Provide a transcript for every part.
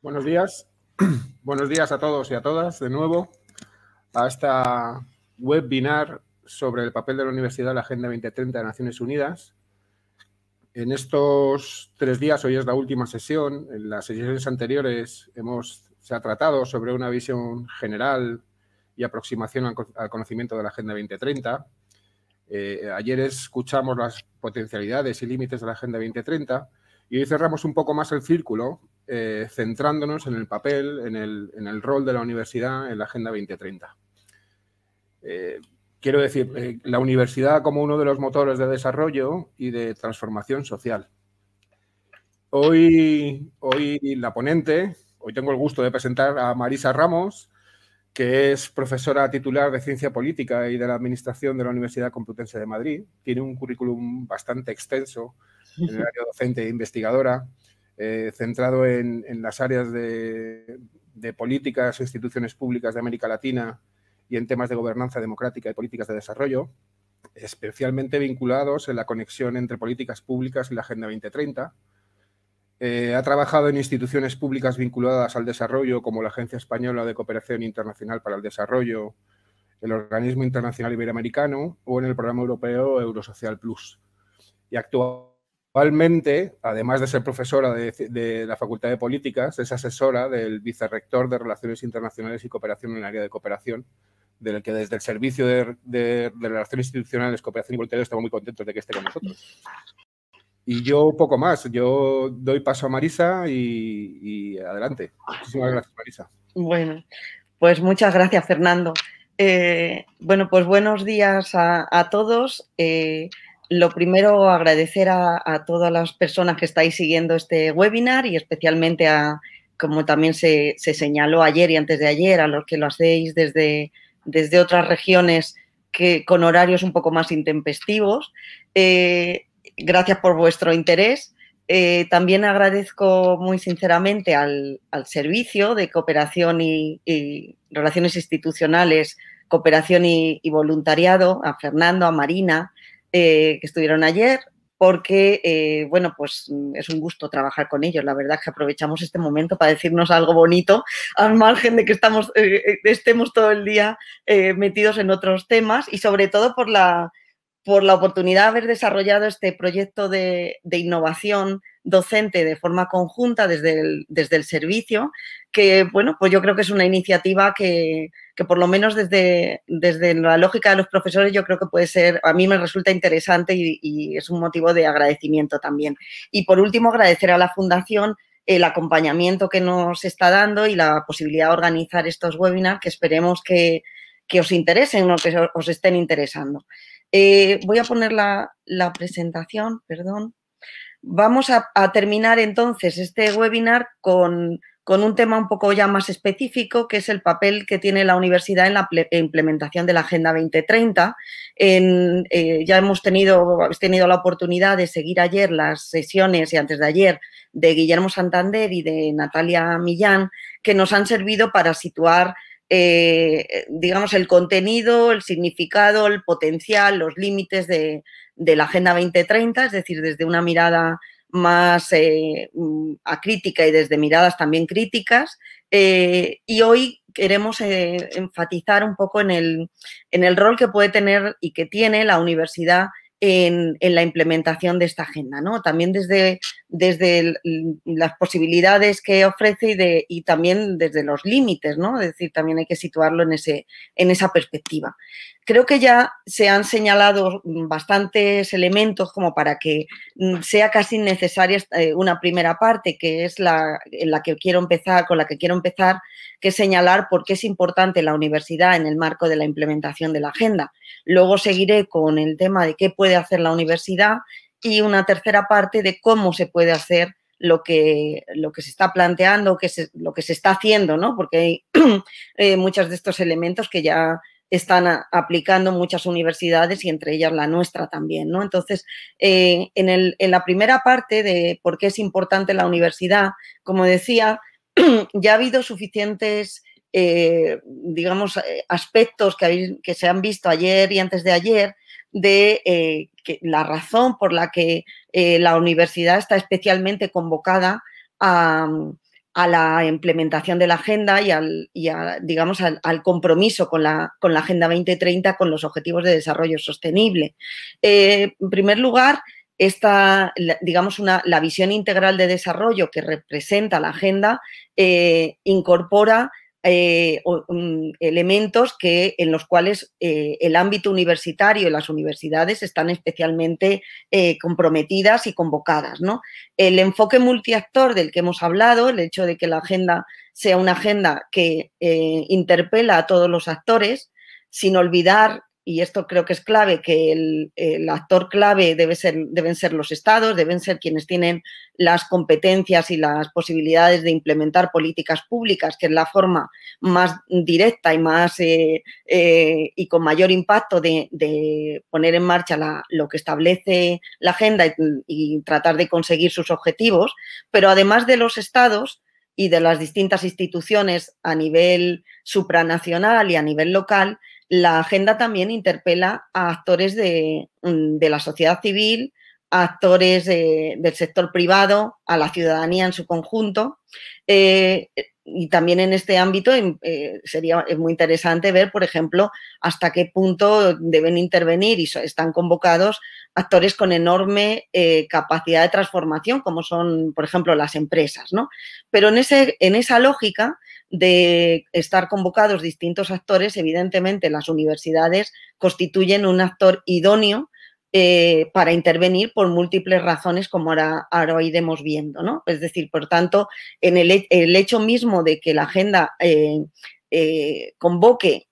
Buenos días. Buenos días a todos y a todas de nuevo a esta webinar sobre el papel de la Universidad en la Agenda 2030 de Naciones Unidas. En estos 3 días, hoy es la última sesión, en las sesiones anteriores se ha tratado sobre una visión general y aproximación al conocimiento de la Agenda 2030. Ayer escuchamos las potencialidades y límites de la Agenda 2030 y hoy cerramos un poco más el círculo, centrándonos en el papel, en el rol de la universidad en la Agenda 2030. Quiero decir, la universidad como uno de los motores de desarrollo y de transformación social. Hoy la ponente, hoy tengo el gusto de presentar a Marisa Ramos, que es profesora titular de Ciencia Política y de la Administración de la Universidad Complutense de Madrid. Tiene un currículum bastante extenso en el área docente e investigadora, centrado en las áreas de políticas e instituciones públicas de América Latina y en temas de gobernanza democrática y políticas de desarrollo, especialmente vinculados en la conexión entre políticas públicas y la Agenda 2030. Ha trabajado en instituciones públicas vinculadas al desarrollo, como la Agencia Española de Cooperación Internacional para el Desarrollo, el Organismo Internacional Iberoamericano o en el Programa Europeo Eurosocial Plus. Y actualmente, además de ser profesora de la Facultad de Políticas, es asesora del vicerrector de Relaciones Internacionales y Cooperación en el área de cooperación, del que desde el Servicio de Relaciones Institucionales, Cooperación y Voluntariado estamos muy contentos de que esté con nosotros. Y yo poco más, yo doy paso a Marisa y adelante. Muchísimas gracias, Marisa. Bueno, pues muchas gracias, Fernando. Bueno, pues buenos días a todos. Lo primero, agradecer a todas las personas que estáis siguiendo este webinar y especialmente como también se señaló ayer y antes de ayer, a los que lo hacéis desde otras regiones con horarios un poco más intempestivos. Gracias por vuestro interés. También agradezco muy sinceramente al Servicio de Cooperación y Relaciones Institucionales, Cooperación y Voluntariado, a Fernando, a Marina, que estuvieron ayer, porque, bueno, pues es un gusto trabajar con ellos. La verdad es que aprovechamos este momento para decirnos algo bonito, al margen de que estemos todo el día metidos en otros temas y sobre todo por la oportunidad de haber desarrollado este proyecto de innovación docente de forma conjunta desde el servicio, que, bueno, pues yo creo que es una iniciativa que por lo menos desde la lógica de los profesores yo creo que puede ser, a mí me resulta interesante y es un motivo de agradecimiento también. Y por último, agradecer a la Fundación el acompañamiento que nos está dando y la posibilidad de organizar estos webinars que esperemos que os interesen o que os estén interesando. Voy a poner la presentación, perdón. Vamos a terminar entonces este webinar con un tema un poco ya más específico, que es el papel que tiene la universidad en la implementación de la Agenda 2030. Ya habéis tenido la oportunidad de seguir ayer las sesiones y antes de ayer de Guillermo Santander y de Natalia Millán, que nos han servido para situar digamos, el contenido, el significado, el potencial, los límites de la Agenda 2030, es decir, desde una mirada más acrítica y desde miradas también críticas. Y hoy queremos enfatizar un poco en el rol que puede tener y que tiene la universidad en la implementación de esta agenda, ¿no? También desde las posibilidades que ofrece y también desde los límites, ¿no? Es decir, también hay que situarlo en esa perspectiva. Creo que ya se han señalado bastantes elementos como para que sea casi necesaria una primera parte, que es con la que quiero empezar, que es señalar por qué es importante la universidad en el marco de la implementación de la agenda. Luego seguiré con el tema de qué puede hacer la universidad y una tercera parte de cómo se puede hacer lo que se está planteando, lo que se está haciendo, ¿no? Porque hay muchos de estos elementos que ya están aplicando muchas universidades y entre ellas la nuestra también, ¿no? Entonces, en la primera parte de por qué es importante la universidad, como decía, ya ha habido suficientes digamos, aspectos que se han visto ayer y antes de ayer de la razón por la que la universidad está especialmente convocada a a la implementación de la agenda digamos, al compromiso con la Agenda 2030, con los Objetivos de Desarrollo Sostenible. En primer lugar, digamos, la visión integral de desarrollo que representa la agenda incorpora elementos en los cuales el ámbito universitario y las universidades están especialmente comprometidas y convocadas, ¿no? El enfoque multiactor del que hemos hablado, el hecho de que la agenda sea una agenda que interpela a todos los actores, sin olvidar, y esto creo que es clave, que el actor clave deben ser los estados, deben ser quienes tienen las competencias y las posibilidades de implementar políticas públicas, que es la forma más directa y y con mayor impacto de poner en marcha lo que establece la agenda y tratar de conseguir sus objetivos. Pero además de los estados y de las distintas instituciones a nivel supranacional y a nivel local, la agenda también interpela a actores de la sociedad civil, a actores del sector privado, a la ciudadanía en su conjunto. Y también en este ámbito es muy interesante ver, por ejemplo, hasta qué punto deben intervenir y están convocados actores con enorme capacidad de transformación, como son, por ejemplo, las empresas, ¿no? Pero en esa lógica de estar convocados distintos actores, evidentemente las universidades constituyen un actor idóneo para intervenir por múltiples razones, como ahora iremos viendo, ¿no? Es decir, por tanto, en el hecho mismo de que la agenda convoque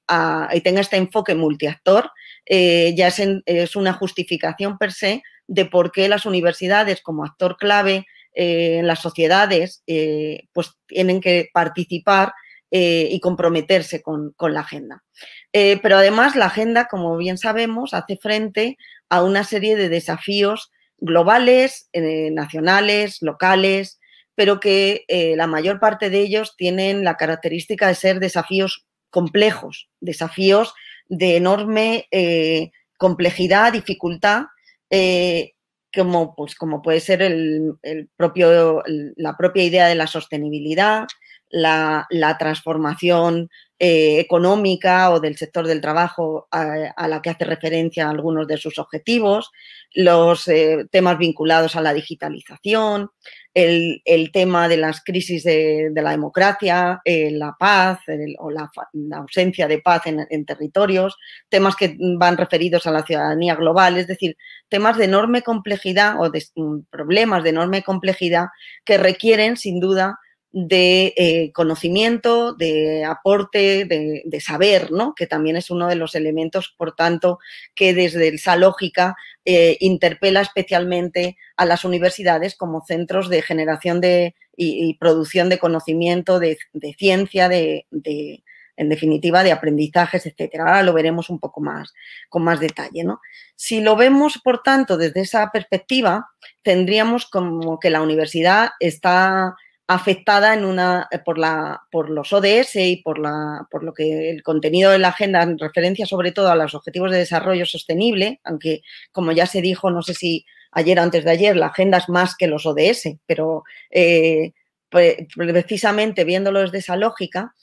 y tenga este enfoque multiactor, ya es una justificación per se de por qué las universidades, como actor clave en las sociedades, pues tienen que participar y comprometerse con la agenda. Pero además la agenda, como bien sabemos, hace frente a una serie de desafíos globales, nacionales, locales, pero que la mayor parte de ellos tienen la característica de ser desafíos complejos, desafíos de enorme complejidad, dificultad, como puede ser la propia idea de la sostenibilidad, la transformación económica o del sector del trabajo a la que hace referencia algunos de sus objetivos, los temas vinculados a la digitalización, el tema de las crisis de la democracia, la paz o la ausencia de paz en territorios, temas que van referidos a la ciudadanía global, es decir, temas de enorme complejidad o problemas de enorme complejidad que requieren, sin duda, de conocimiento, de aporte, de saber, ¿no? Que también es uno de los elementos, por tanto, que desde esa lógica interpela especialmente a las universidades como centros de generación y producción de conocimiento, de ciencia, en definitiva, de aprendizajes, etcétera. Ahora lo veremos un poco más, con más detalle, ¿no? Si lo vemos, por tanto, desde esa perspectiva, tendríamos como que la universidad está afectada por los ODS y por lo que el contenido de la agenda en referencia sobre todo a los objetivos de desarrollo sostenible, aunque como ya se dijo, no sé si ayer o antes de ayer, la agenda es más que los ODS, pero precisamente viéndolo desde esa lógica,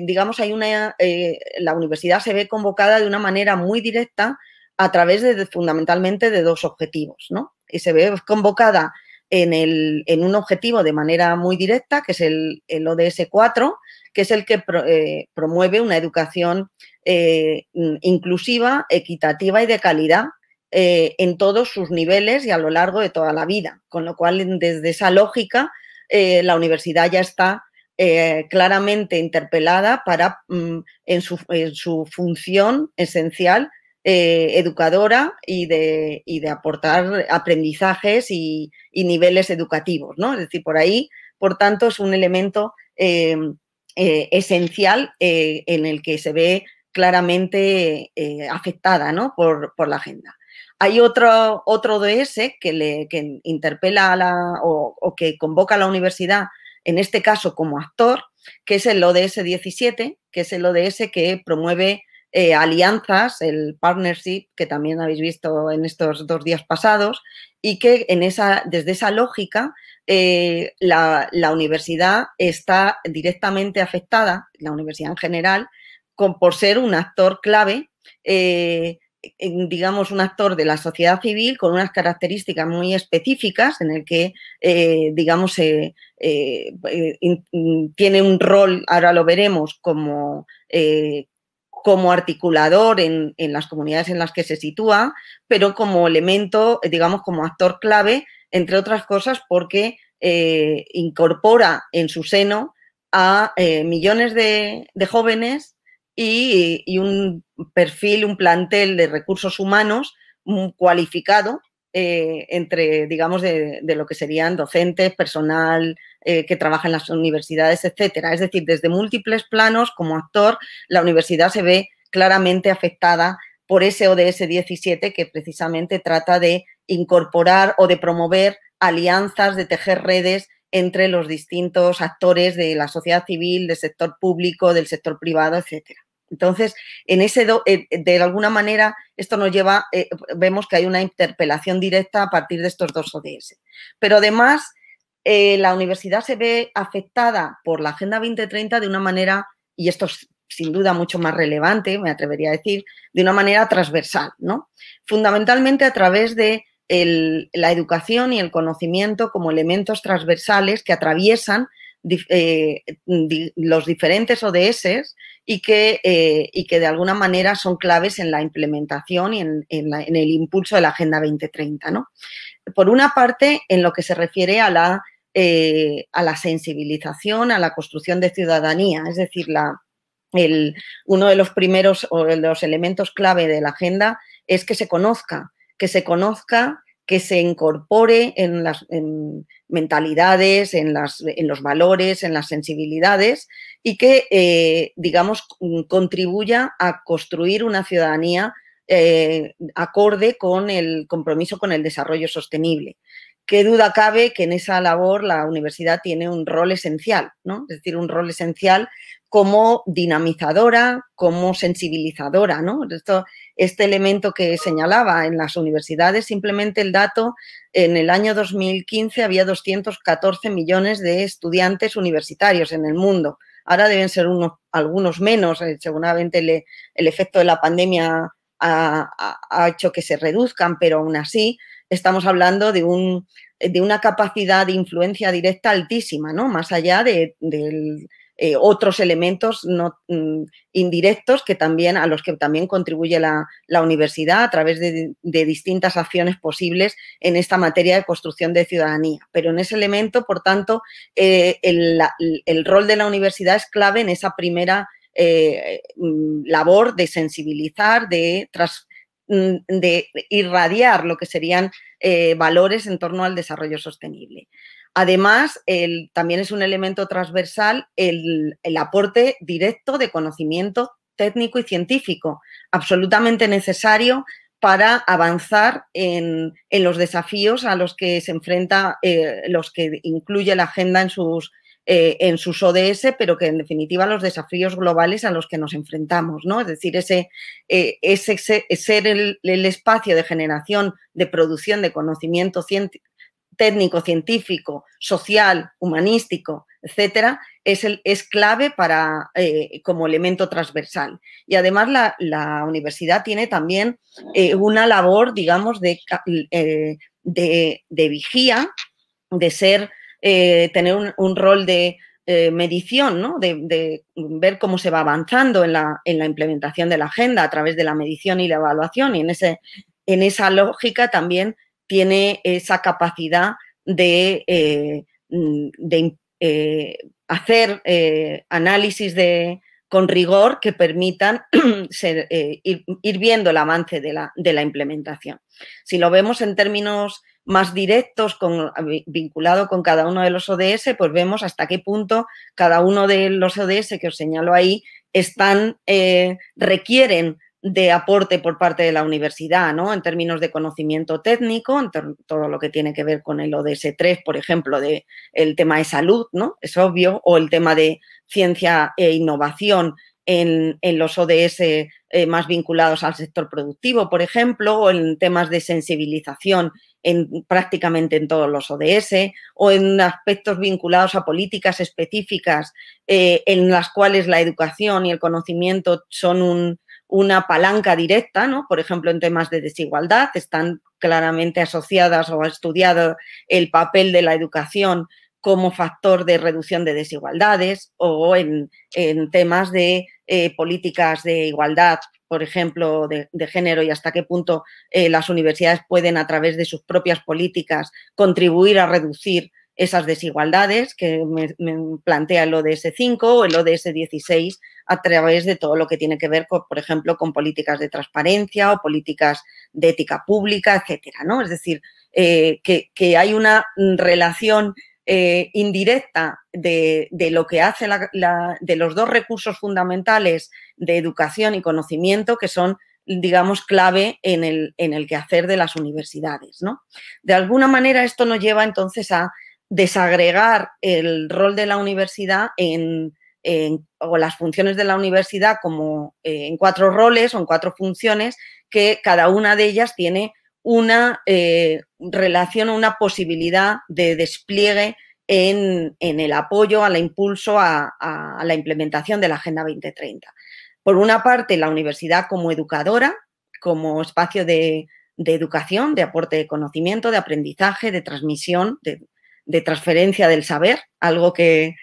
digamos, la universidad se ve convocada de una manera muy directa a través fundamentalmente de dos objetivos, ¿no? Y se ve convocada en un objetivo de manera muy directa, que es el ODS 4, que es el que promueve una educación inclusiva, equitativa y de calidad en todos sus niveles y a lo largo de toda la vida. Con lo cual, desde esa lógica, la universidad ya está claramente interpelada en su función esencial educadora y de aportar aprendizajes y niveles educativos, ¿no? Es decir, por ahí, por tanto, es un elemento esencial en el que se ve claramente afectada, ¿no? por la agenda. Hay otro ODS que interpela o que convoca a la universidad, en este caso como actor, que es el ODS 17, que es el ODS que promueve alianzas, el partnership, que también habéis visto en estos 2 días pasados, y que desde esa lógica la universidad está directamente afectada, la universidad en general, por ser un actor clave, digamos, un actor de la sociedad civil con unas características muy específicas en el que, digamos, tiene un rol, ahora lo veremos, como articulador en las comunidades en las que se sitúa, pero como elemento, digamos, como actor clave, entre otras cosas, porque incorpora en su seno a millones de jóvenes y un perfil, un plantel de recursos humanos cualificado entre, digamos, de lo que serían docentes, personal que trabaja en las universidades, etcétera. Es decir, desde múltiples planos, como actor, la universidad se ve claramente afectada por ese ODS 17 que precisamente trata de incorporar o de promover alianzas, de tejer redes entre los distintos actores de la sociedad civil, del sector público, del sector privado, etcétera. Entonces, de alguna manera, esto nos lleva, vemos que hay una interpelación directa a partir de estos dos ODS. Pero además, la universidad se ve afectada por la Agenda 2030 de una manera, y esto es sin duda mucho más relevante, me atrevería a decir, de una manera transversal, ¿no? Fundamentalmente a través de la educación y el conocimiento como elementos transversales que atraviesan los diferentes ODS y que de alguna manera son claves en la implementación y en el impulso de la Agenda 2030, ¿no? Por una parte, en lo que se refiere a la sensibilización, a la construcción de ciudadanía, es decir, uno de los primeros o de los elementos clave de la agenda es que se conozca, que se incorpore en las mentalidades, en los valores, en las sensibilidades y que, digamos, contribuya a construir una ciudadanía acorde con el compromiso con el desarrollo sostenible. Qué duda cabe que en esa labor la universidad tiene un rol esencial, ¿no? Es decir, un rol esencial como dinamizadora, como sensibilizadora, ¿no? Este elemento que señalaba en las universidades, simplemente el dato, en el año 2015 había 214 millones de estudiantes universitarios en el mundo. Ahora deben ser algunos menos, seguramente el efecto de la pandemia ha hecho que se reduzcan, pero aún así estamos hablando de una capacidad de influencia directa altísima, ¿no? Más allá de otros elementos indirectos a los que también contribuye la universidad a través de distintas acciones posibles en esta materia de construcción de ciudadanía. Pero en ese elemento, por tanto, el rol de la universidad es clave en esa primera labor de sensibilizar, de irradiar lo que serían valores en torno al desarrollo sostenible. Además, también es un elemento transversal el aporte directo de conocimiento técnico y científico, absolutamente necesario para avanzar en los desafíos a los que se enfrenta, los que incluye la agenda en sus ODS, pero que en definitiva los desafíos globales a los que nos enfrentamos, ¿no? Es decir, ser el espacio de generación, de producción de conocimiento técnico, científico, social, humanístico, etcétera, es clave como elemento transversal. Y además la universidad tiene también una labor, digamos, de vigía, de tener un rol de medición, ¿no? De ver cómo se va avanzando en la implementación de la agenda a través de la medición y la evaluación, y en esa lógica también tiene esa capacidad de hacer análisis con rigor que permitan ir viendo el avance de la implementación. Si lo vemos en términos más directos, vinculado con cada uno de los ODS, pues vemos hasta qué punto cada uno de los ODS que os señalo ahí requieren de aporte por parte de la universidad, ¿no? En términos de conocimiento técnico, todo lo que tiene que ver con el ODS 3, por ejemplo, el tema de salud, ¿no? Es obvio, o el tema de ciencia e innovación en los ODS más vinculados al sector productivo, por ejemplo, o en temas de sensibilización prácticamente en todos los ODS, o en aspectos vinculados a políticas específicas en las cuales la educación y el conocimiento son una palanca directa, ¿no? Por ejemplo, en temas de desigualdad, están claramente asociadas o ha estudiado el papel de la educación como factor de reducción de desigualdades, o en temas de políticas de igualdad, por ejemplo, de género, y hasta qué punto las universidades pueden, a través de sus propias políticas, contribuir a reducir esas desigualdades que me plantea el ODS 5 o el ODS 16 a través de todo lo que tiene que ver, por ejemplo, con políticas de transparencia o políticas de ética pública, etcétera, ¿no? Es decir, que hay una relación indirecta de lo que hace de los dos recursos fundamentales de educación y conocimiento, que son, digamos, clave en el quehacer de las universidades, ¿no? De alguna manera esto nos lleva entonces a desagregar el rol de la universidad o las funciones de la universidad como en 4 roles o en 4 funciones, que cada una de ellas tiene una relación o una posibilidad de despliegue en el apoyo, al impulso a la implementación de la Agenda 2030. Por una parte, la universidad como educadora, como espacio de educación, de aporte de conocimiento, de aprendizaje, de transmisión, de transferencia del saber, algo que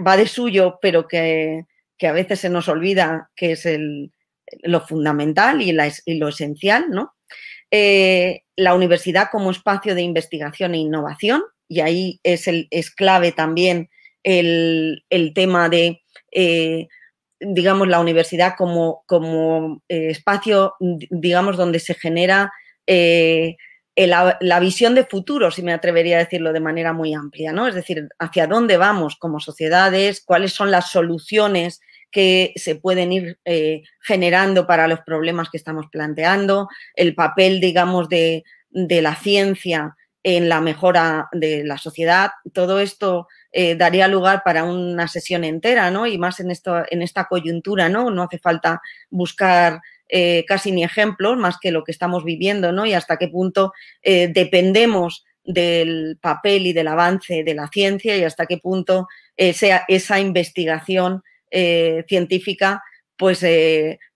va de suyo, pero que a veces se nos olvida que es lo fundamental y lo esencial, ¿no? La universidad como espacio de investigación e innovación, y ahí es clave también el tema de, digamos, la universidad como espacio, digamos, donde se genera la visión de futuro, si me atrevería a decirlo de manera muy amplia, ¿no? Es decir, hacia dónde vamos como sociedades, cuáles son las soluciones que se pueden ir generando para los problemas que estamos planteando, el papel, digamos, de la ciencia en la mejora de la sociedad. Todo esto daría lugar para una sesión entera, ¿no? Y más en esta coyuntura, ¿no? No hace falta buscar casi ni ejemplos, más que lo que estamos viviendo, ¿no? Y hasta qué punto dependemos del papel y del avance de la ciencia, y hasta qué punto esa investigación científica pues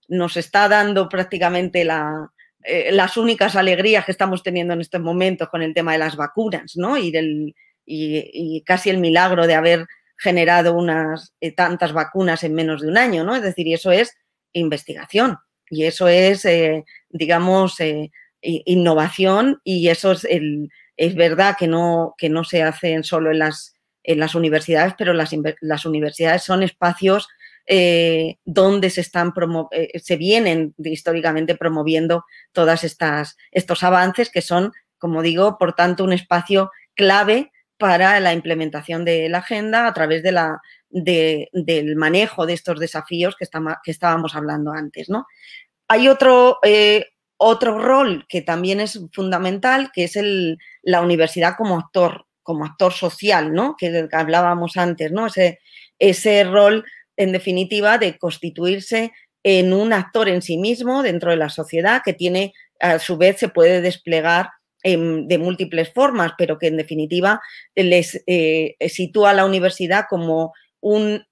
nos está dando prácticamente las únicas alegrías que estamos teniendo en estos momentos con el tema de las vacunas, ¿no? Y casi el milagro de haber generado tantas vacunas en menos de un año, ¿no? Es decir, y eso es investigación, y eso es, digamos, innovación, y eso es verdad que no se hacen solo en las universidades, pero las universidades son espacios donde se vienen históricamente promoviendo todos estos avances, que son, como digo, por tanto, un espacio clave para la implementación de la agenda a través del manejo de estos desafíos que estábamos hablando antes, ¿no? Hay otro rol que también es fundamental, que es la universidad como actor social, ¿no? Que hablábamos antes, ¿no? Ese rol, en definitiva, de constituirse en un actor en sí mismo dentro de la sociedad, que tiene, a su vez, se puede desplegar de múltiples formas, pero que en definitiva les sitúa a la universidad como un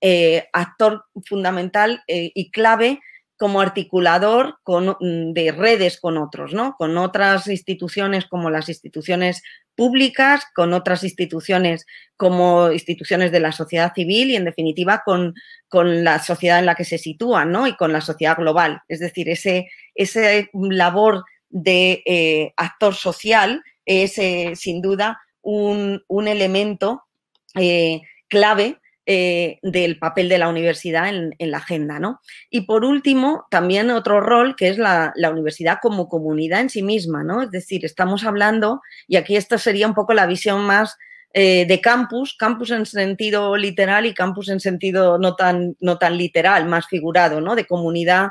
actor fundamental y clave, como articulador de redes con otros, ¿no? Con otras instituciones como las instituciones públicas, con otras instituciones como instituciones de la sociedad civil y, en definitiva, con la sociedad en la que se sitúan, ¿no? Y con la sociedad global. Es decir, ese labor de actor social es, sin duda, un elemento clave del papel de la universidad en la agenda, ¿no? Y por último, también otro rol, que es la universidad como comunidad en sí misma, ¿no? Es decir, estamos hablando, y aquí esto sería un poco la visión más de campus en sentido literal y campus en sentido no tan literal, más figurado, ¿no? De comunidad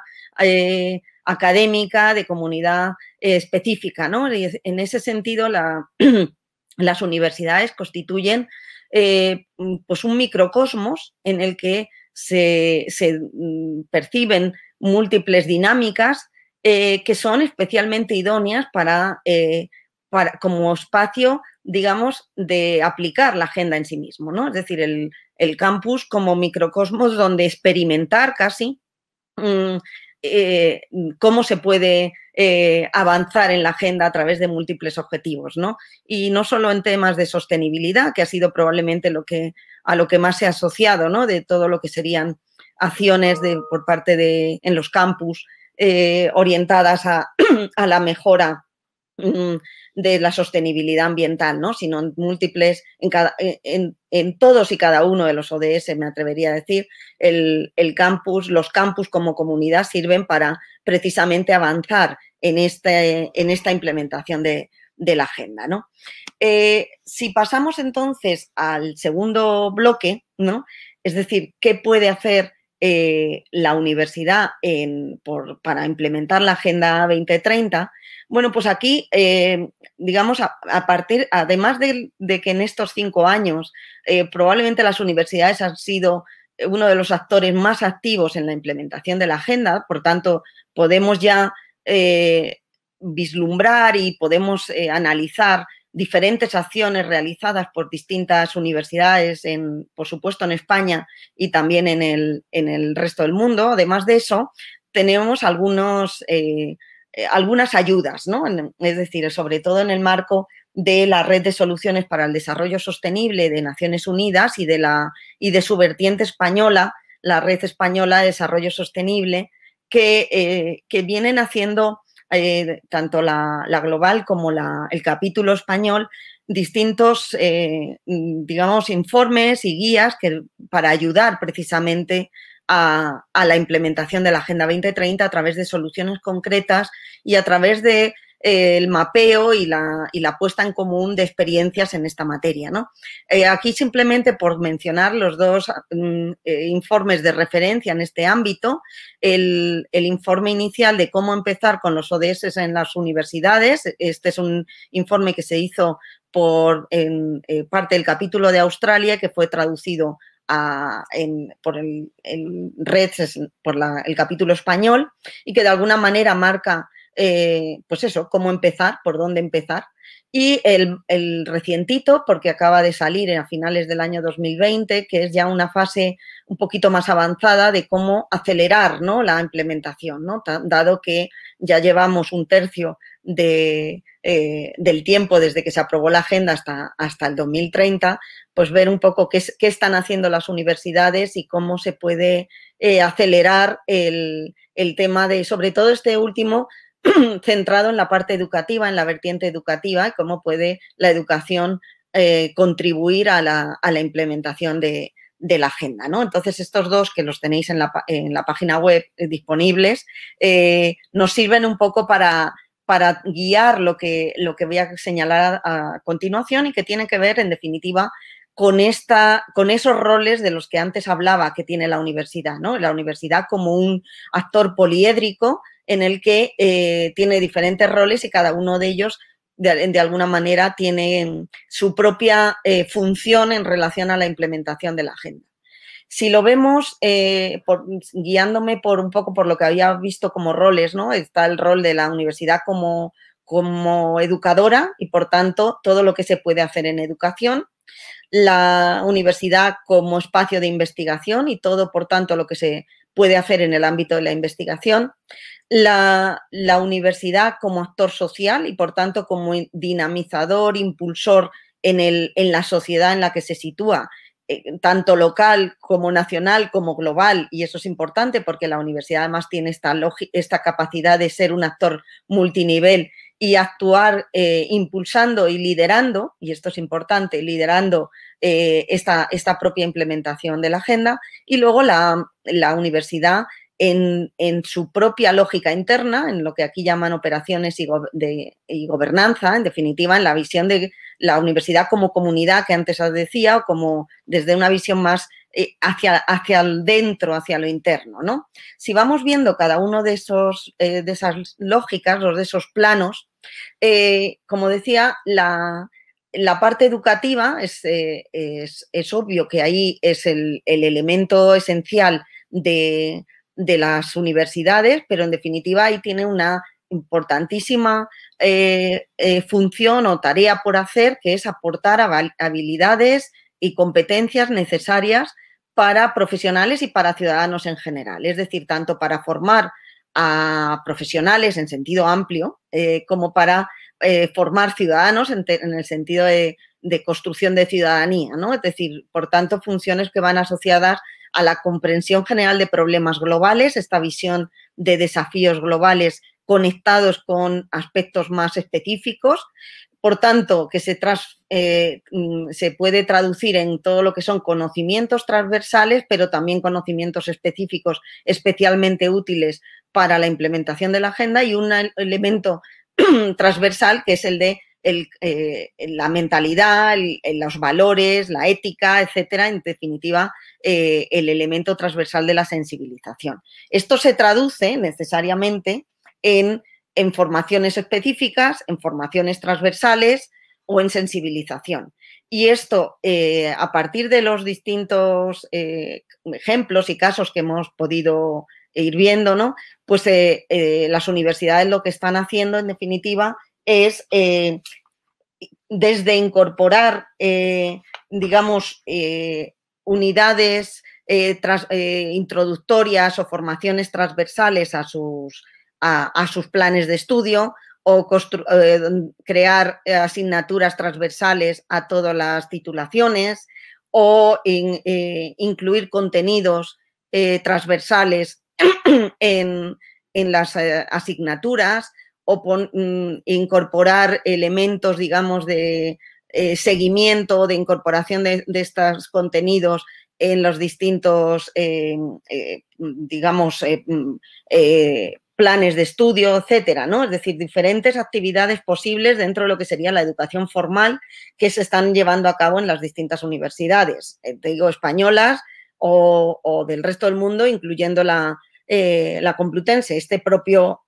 académica, de comunidad específica, ¿no? Y en ese sentido, las universidades constituyen pues un microcosmos en el que se perciben múltiples dinámicas que son especialmente idóneas para como espacio, digamos, de aplicar la agenda en sí mismo, ¿no? Es decir, el campus como microcosmos donde experimentar casi cómo se puede avanzar en la agenda a través de múltiples objetivos, ¿no? Y no solo en temas de sostenibilidad, que ha sido probablemente a lo que más se ha asociado, ¿no? De todo lo que serían acciones por parte en los campus orientadas a la mejora de la sostenibilidad ambiental, ¿no? Sino en múltiples, en todos y cada uno de los ODS, me atrevería a decir, los campus como comunidad sirven para precisamente avanzar en esta implementación de la agenda, ¿no? Si pasamos entonces al segundo bloque, ¿no? Es decir, ¿qué puede hacer la universidad para implementar la Agenda 2030? Bueno, pues aquí, digamos, además de que en estos 5 años probablemente las universidades han sido uno de los actores más activos en la implementación de la agenda, por tanto, podemos ya vislumbrar y podemos analizar diferentes acciones realizadas por distintas universidades, por supuesto en España y también en el resto del mundo. Además de eso, tenemos algunas ayudas, ¿no? Es decir, sobre todo en el marco de la Red de Soluciones para el Desarrollo Sostenible de Naciones Unidas y de su vertiente española, la Red Española de Desarrollo Sostenible, que vienen haciendo tanto la global como el capítulo español, distintos, digamos, informes y guías para ayudar precisamente a la implementación de la Agenda 2030 a través de soluciones concretas y a través de el mapeo y la puesta en común de experiencias en esta materia, ¿no? Aquí simplemente por mencionar los dos informes de referencia en este ámbito, el informe inicial de cómo empezar con los ODS en las universidades, este es un informe que se hizo por parte del capítulo de Australia, que fue traducido por el REDS, por el capítulo español, y que de alguna manera marca pues eso, cómo empezar, por dónde empezar. Y el recientito, porque acaba de salir a finales del año 2020, que es ya una fase un poquito más avanzada de cómo acelerar, ¿no?, la implementación, ¿no? Dado que ya llevamos un tercio del tiempo desde que se aprobó la agenda hasta el 2030, pues ver un poco qué están haciendo las universidades y cómo se puede acelerar el tema de, sobre todo este último, centrado en la parte educativa, en la vertiente educativa, y cómo puede la educación contribuir a la implementación de la agenda, ¿no? Entonces, estos dos, que los tenéis en la página web disponibles, nos sirven un poco para guiar lo que voy a señalar a continuación y que tiene que ver, en definitiva, con esos roles de los que antes hablaba que tiene la universidad, ¿no? La universidad como un actor poliédrico en el que tiene diferentes roles y cada uno de ellos de alguna manera tiene su propia función en relación a la implementación de la agenda. Si lo vemos, guiándome un poco por lo que había visto como roles, ¿no? Está el rol de la universidad como educadora y, por tanto, todo lo que se puede hacer en educación. La universidad como espacio de investigación y todo, por tanto, lo que se puede hacer en el ámbito de la investigación. La universidad como actor social y, por tanto, como dinamizador, impulsor en la sociedad en la que se sitúa, tanto local como nacional como global, y eso es importante porque la universidad además tiene esta capacidad de ser un actor multinivel y actuar impulsando y liderando, y esto es importante, liderando esta propia implementación de la agenda. Y luego la universidad en su propia lógica interna, en lo que aquí llaman operaciones y gobernanza, en definitiva, en la visión de la universidad como comunidad que antes os decía, o como desde una visión más hacia el dentro, hacia lo interno, ¿no? Si vamos viendo cada uno de esas lógicas, de esos planos, como decía, la parte educativa es obvio que ahí es el elemento esencial de las universidades, pero en definitiva ahí tiene una importantísima función o tarea por hacer, que es aportar habilidades y competencias necesarias para profesionales y para ciudadanos en general. Es decir, tanto para formar a profesionales en sentido amplio como para formar ciudadanos en el sentido de construcción de ciudadanía, ¿no? Es decir, por tanto, funciones que van asociadas a la comprensión general de problemas globales, esta visión de desafíos globales conectados con aspectos más específicos. Por tanto, que se puede traducir en todo lo que son conocimientos transversales, pero también conocimientos específicos especialmente útiles para la implementación de la agenda, y un elemento transversal que es el de la mentalidad, los valores, la ética, etcétera, en definitiva, el elemento transversal de la sensibilización. Esto se traduce necesariamente en formaciones específicas, en formaciones transversales o en sensibilización. Y esto, a partir de los distintos ejemplos y casos que hemos podido ir viendo, ¿no? Pues las universidades lo que están haciendo, en definitiva, es desde incorporar, digamos, unidades introductorias o formaciones transversales a sus planes de estudio, o crear asignaturas transversales a todas las titulaciones, o incluir contenidos transversales en las asignaturas, o incorporar elementos, digamos, de seguimiento, de incorporación de estos contenidos en los distintos, digamos, planes de estudio, etcétera, ¿no? Es decir, diferentes actividades posibles dentro de lo que sería la educación formal que se están llevando a cabo en las distintas universidades, te digo, españolas o del resto del mundo, incluyendo la Complutense. Este propio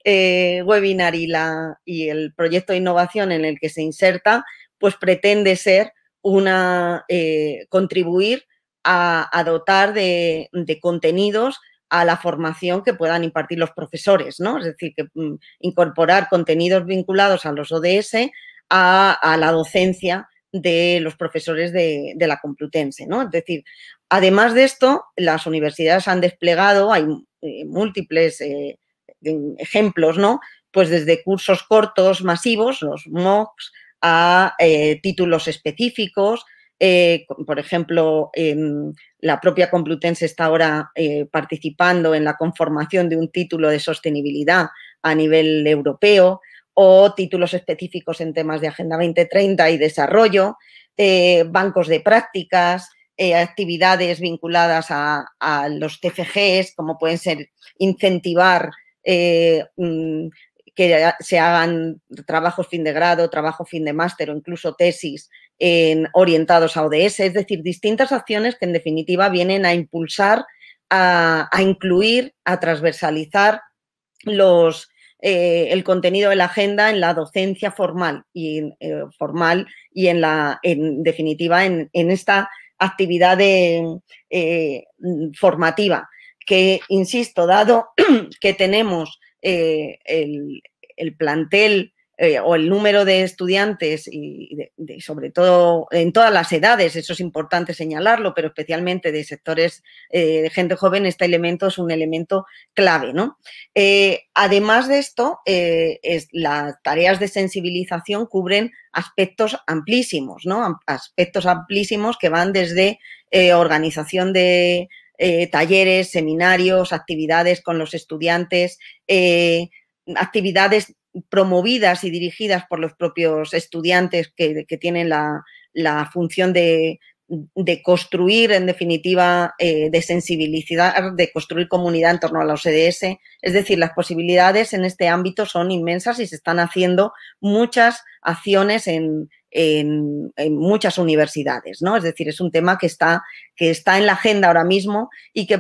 webinar y el proyecto de innovación en el que se inserta, pues pretende ser contribuir a dotar de contenidos a la formación que puedan impartir los profesores, ¿no? Es decir, que incorporar contenidos vinculados a los ODS a la docencia de los profesores de la Complutense, ¿no? Es decir, además de esto, las universidades han desplegado, hay múltiples ejemplos, ¿no? Pues desde cursos cortos masivos, los MOOCs, a títulos específicos. Por ejemplo, la propia Complutense está ahora participando en la conformación de un título de sostenibilidad a nivel europeo, o títulos específicos en temas de Agenda 2030 y desarrollo, bancos de prácticas, actividades vinculadas a los TFGs, como pueden ser incentivar que se hagan trabajos fin de grado, trabajo fin de máster o incluso tesis orientados a ODS, es decir, distintas acciones que en definitiva vienen a impulsar, a incluir, a transversalizar el contenido de la agenda en la docencia formal y en definitiva en esta actividad formativa que, insisto, dado que tenemos el plantel o el número de estudiantes y sobre todo en todas las edades, eso es importante señalarlo, pero especialmente de sectores de gente joven, este elemento es un elemento clave, ¿no? Además de esto, las tareas de sensibilización cubren aspectos amplísimos, ¿no? Aspectos amplísimos que van desde organización de talleres, seminarios, actividades con los estudiantes, actividades promovidas y dirigidas por los propios estudiantes que tienen la función de construir, en definitiva, de sensibilizar, de construir comunidad en torno a los ODS. Es decir, las posibilidades en este ámbito son inmensas y se están haciendo muchas acciones en en muchas universidades, ¿no? Es decir, es un tema que está en la agenda ahora mismo y que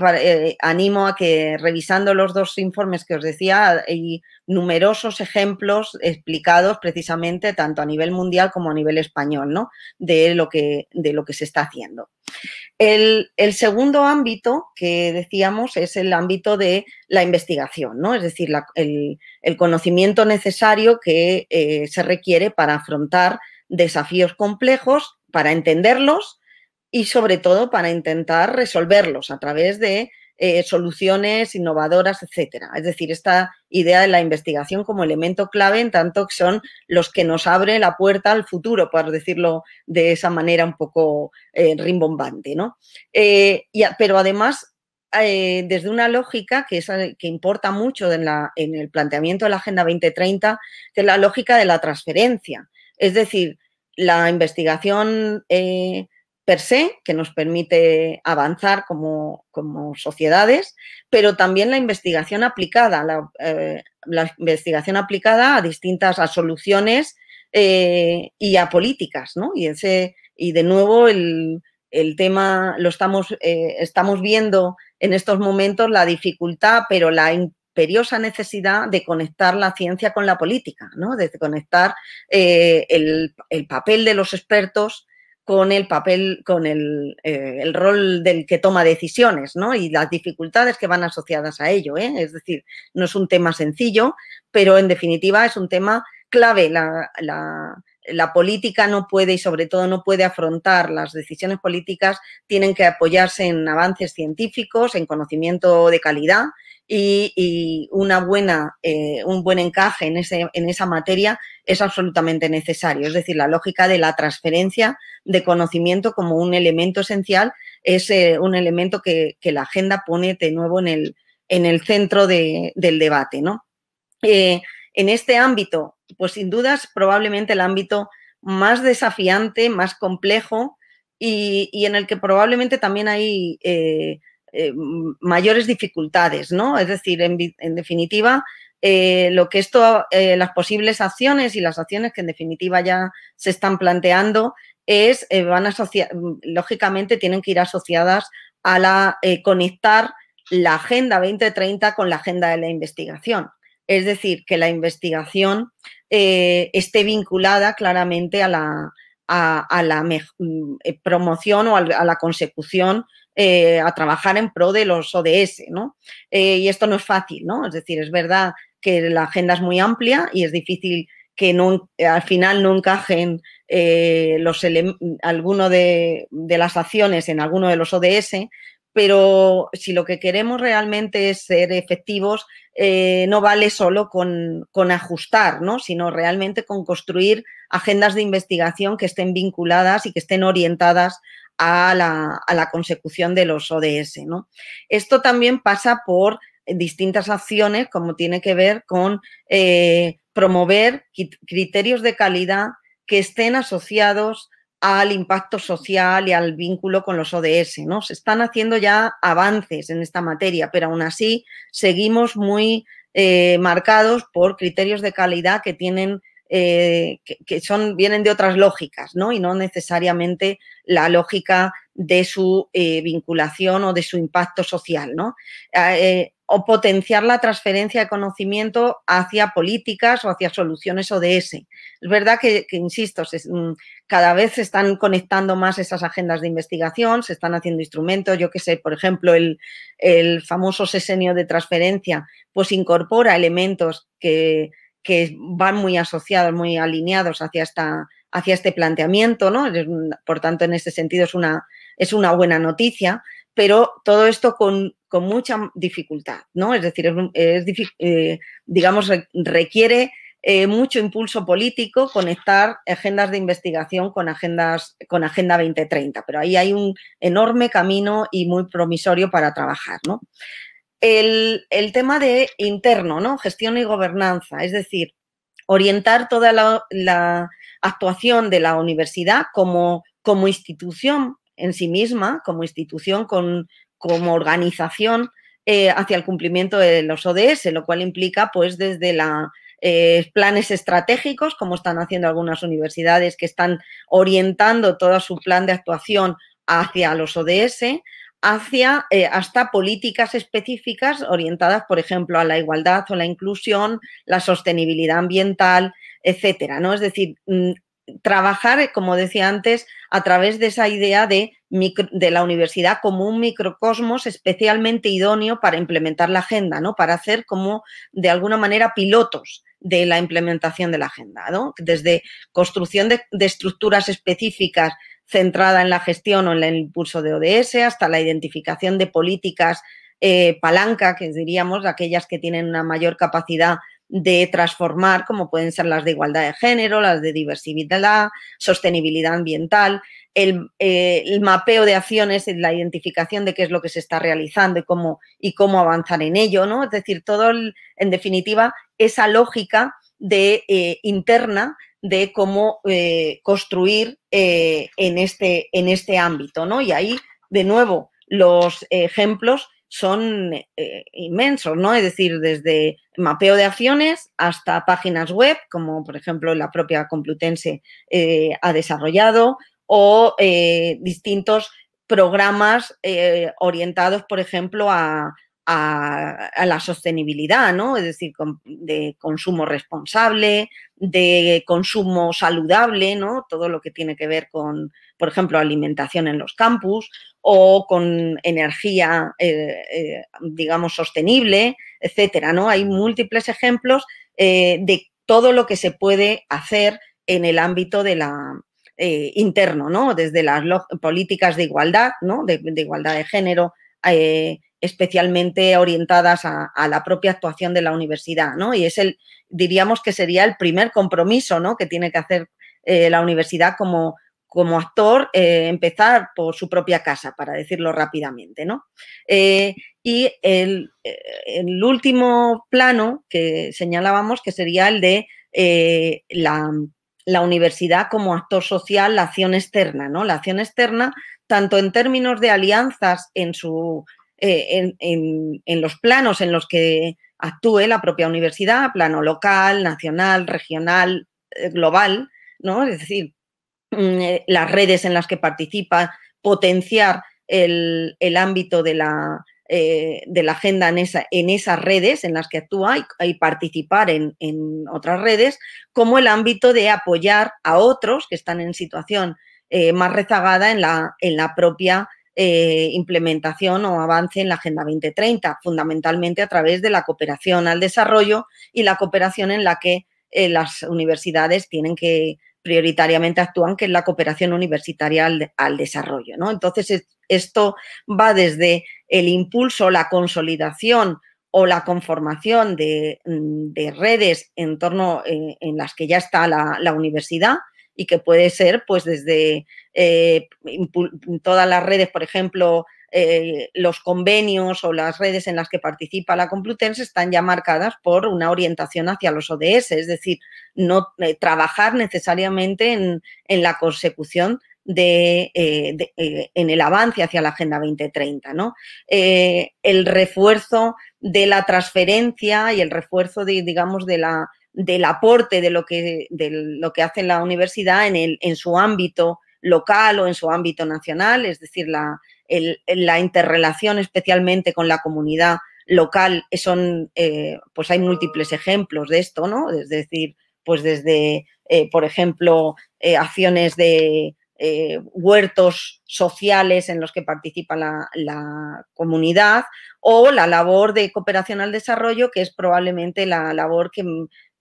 animo a que, revisando los dos informes que os decía, hay numerosos ejemplos explicados precisamente tanto a nivel mundial como a nivel español, ¿no? de lo que se está haciendo. El segundo ámbito que decíamos es el ámbito de la investigación, ¿no? Es decir, el conocimiento necesario que se requiere para afrontar desafíos complejos, para entenderlos y sobre todo para intentar resolverlos a través de soluciones innovadoras, etcétera. Es decir, esta idea de la investigación como elemento clave, en tanto que son los que nos abren la puerta al futuro, por decirlo de esa manera un poco rimbombante, ¿no? Pero además, desde una lógica que importa mucho en el planteamiento de la Agenda 2030, que es la lógica de la transferencia. Es decir, la investigación per se, que nos permite avanzar como sociedades, pero también la investigación aplicada, la investigación aplicada a distintas soluciones y a políticas, ¿no? Y de nuevo el tema lo estamos viendo en estos momentos, la dificultad, pero la imperiosa necesidad de conectar la ciencia con la política, ¿no? De conectar el papel de los expertos con el rol del que toma decisiones, ¿no? Y las dificultades que van asociadas a ello, ¿eh? Es decir, no es un tema sencillo, pero en definitiva es un tema clave. La política no puede, y sobre todo no puede afrontar las decisiones políticas, tienen que apoyarse en avances científicos, en conocimiento de calidad y un buen encaje en esa materia es absolutamente necesario. Es decir, la lógica de la transferencia de conocimiento como un elemento esencial es un elemento que la agenda pone de nuevo en el centro del debate, ¿no? En este ámbito, pues sin dudas, probablemente el ámbito más desafiante, más complejo y en el que probablemente también hay mayores dificultades, ¿no? Es decir, en definitiva, lo que las posibles acciones y las acciones que en definitiva ya se están planteando lógicamente tienen que ir asociadas a conectar la Agenda 2030 con la agenda de la investigación. Es decir, que la investigación esté vinculada claramente a la promoción o a la consecución, a trabajar en pro de los ODS, ¿no? Y esto no es fácil, ¿no? Es decir, es verdad que la agenda es muy amplia y es difícil que al final no encajen alguno de las acciones en alguno de los ODS, pero si lo que queremos realmente es ser efectivos, no vale solo con ajustar, ¿no? Sino realmente con construir agendas de investigación que estén vinculadas y que estén orientadas a la consecución de los ODS, ¿no? Esto también pasa por distintas acciones, como tiene que ver con promover criterios de calidad que estén asociados al impacto social y al vínculo con los ODS, ¿no? Se están haciendo ya avances en esta materia, pero aún así seguimos muy marcados por criterios de calidad que tienen vienen de otras lógicas, ¿no? Y no necesariamente la lógica de su vinculación o de su impacto social, ¿no? O potenciar la transferencia de conocimiento hacia políticas o hacia soluciones ODS. Es verdad que insisto, cada vez se están conectando más esas agendas de investigación, se están haciendo instrumentos, yo qué sé, por ejemplo, el famoso sesenio de transferencia, pues incorpora elementos que van muy asociados, muy alineados hacia este planteamiento, ¿no? Por tanto, en ese sentido es una buena noticia, pero todo esto con mucha dificultad, ¿no? Es decir, digamos, requiere mucho impulso político conectar agendas de investigación con Agenda 2030, pero ahí hay un enorme camino y muy promisorio para trabajar, ¿no? El tema de interno, ¿no? Gestión y gobernanza, es decir, orientar toda la actuación de la universidad como institución en sí misma, como institución, como organización hacia el cumplimiento de los ODS, lo cual implica, pues, desde planes estratégicos, como están haciendo algunas universidades que están orientando todo su plan de actuación hacia los ODS, hacia hasta políticas específicas orientadas, por ejemplo, a la igualdad o la inclusión, la sostenibilidad ambiental, etcétera, ¿no? Es decir, trabajar, como decía antes, a través de esa idea de la universidad como un microcosmos especialmente idóneo para implementar la agenda, ¿no? Para hacer como, de alguna manera, pilotos de la implementación de la agenda, ¿no? Desde construcción de estructuras específicas centrada en la gestión o en el impulso de ODS, hasta la identificación de políticas palanca, que diríamos, aquellas que tienen una mayor capacidad de transformar, como pueden ser las de igualdad de género, las de diversidad, sostenibilidad ambiental, el mapeo de acciones, la identificación de qué es lo que se está realizando y cómo avanzar en ello, ¿no? Es decir, todo, en definitiva, esa lógica interna de cómo construir en este ámbito, ¿no? Y ahí, de nuevo, los ejemplos son inmensos, ¿no? Es decir, desde mapeo de acciones hasta páginas web, como por ejemplo la propia Complutense ha desarrollado, o distintos programas orientados, por ejemplo, a la sostenibilidad, ¿no? Es decir, de consumo responsable, de consumo saludable, ¿no? Todo lo que tiene que ver con, por ejemplo, alimentación en los campus o con energía, digamos, sostenible, etcétera, ¿no? Hay múltiples ejemplos de todo lo que se puede hacer en el ámbito de la interno, ¿no? Desde las políticas de igualdad, ¿no? De igualdad de género, especialmente orientadas a la propia actuación de la universidad, ¿no? Y diríamos que sería el primer compromiso, ¿no? Que tiene que hacer la universidad como actor, empezar por su propia casa, para decirlo rápidamente, ¿no? Y el último plano que señalábamos, que sería el de la universidad como actor social, la acción externa, ¿no? La acción externa, tanto en términos de alianzas en los planos en los que actúe la propia universidad, plano local, nacional, regional, global, ¿no? Es decir, las redes en las que participa, potenciar el ámbito de la agenda en esas redes en las que actúa y participar en otras redes, como el ámbito de apoyar a otros que están en situación más rezagada en la propia implementación o avance en la Agenda 2030, fundamentalmente a través de la cooperación al desarrollo y la cooperación en la que las universidades tienen que prioritariamente actúan, que es la cooperación universitaria al desarrollo, ¿no? Entonces, esto va desde el impulso, la consolidación o la conformación de redes en torno en las que ya está la universidad, y que puede ser pues desde todas las redes, por ejemplo, los convenios o las redes en las que participa la Complutense están ya marcadas por una orientación hacia los ODS, es decir, no trabajar necesariamente en la consecución en el avance hacia la Agenda 2030, ¿no? El refuerzo de la transferencia y el refuerzo, digamos, del aporte de lo que hace la universidad en su ámbito local o en su ámbito nacional, es decir, la interrelación especialmente con la comunidad local, pues hay múltiples ejemplos de esto, ¿no? Es decir, pues desde, por ejemplo, acciones de huertos sociales en los que participa la comunidad, o la labor de cooperación al desarrollo, que es probablemente la labor que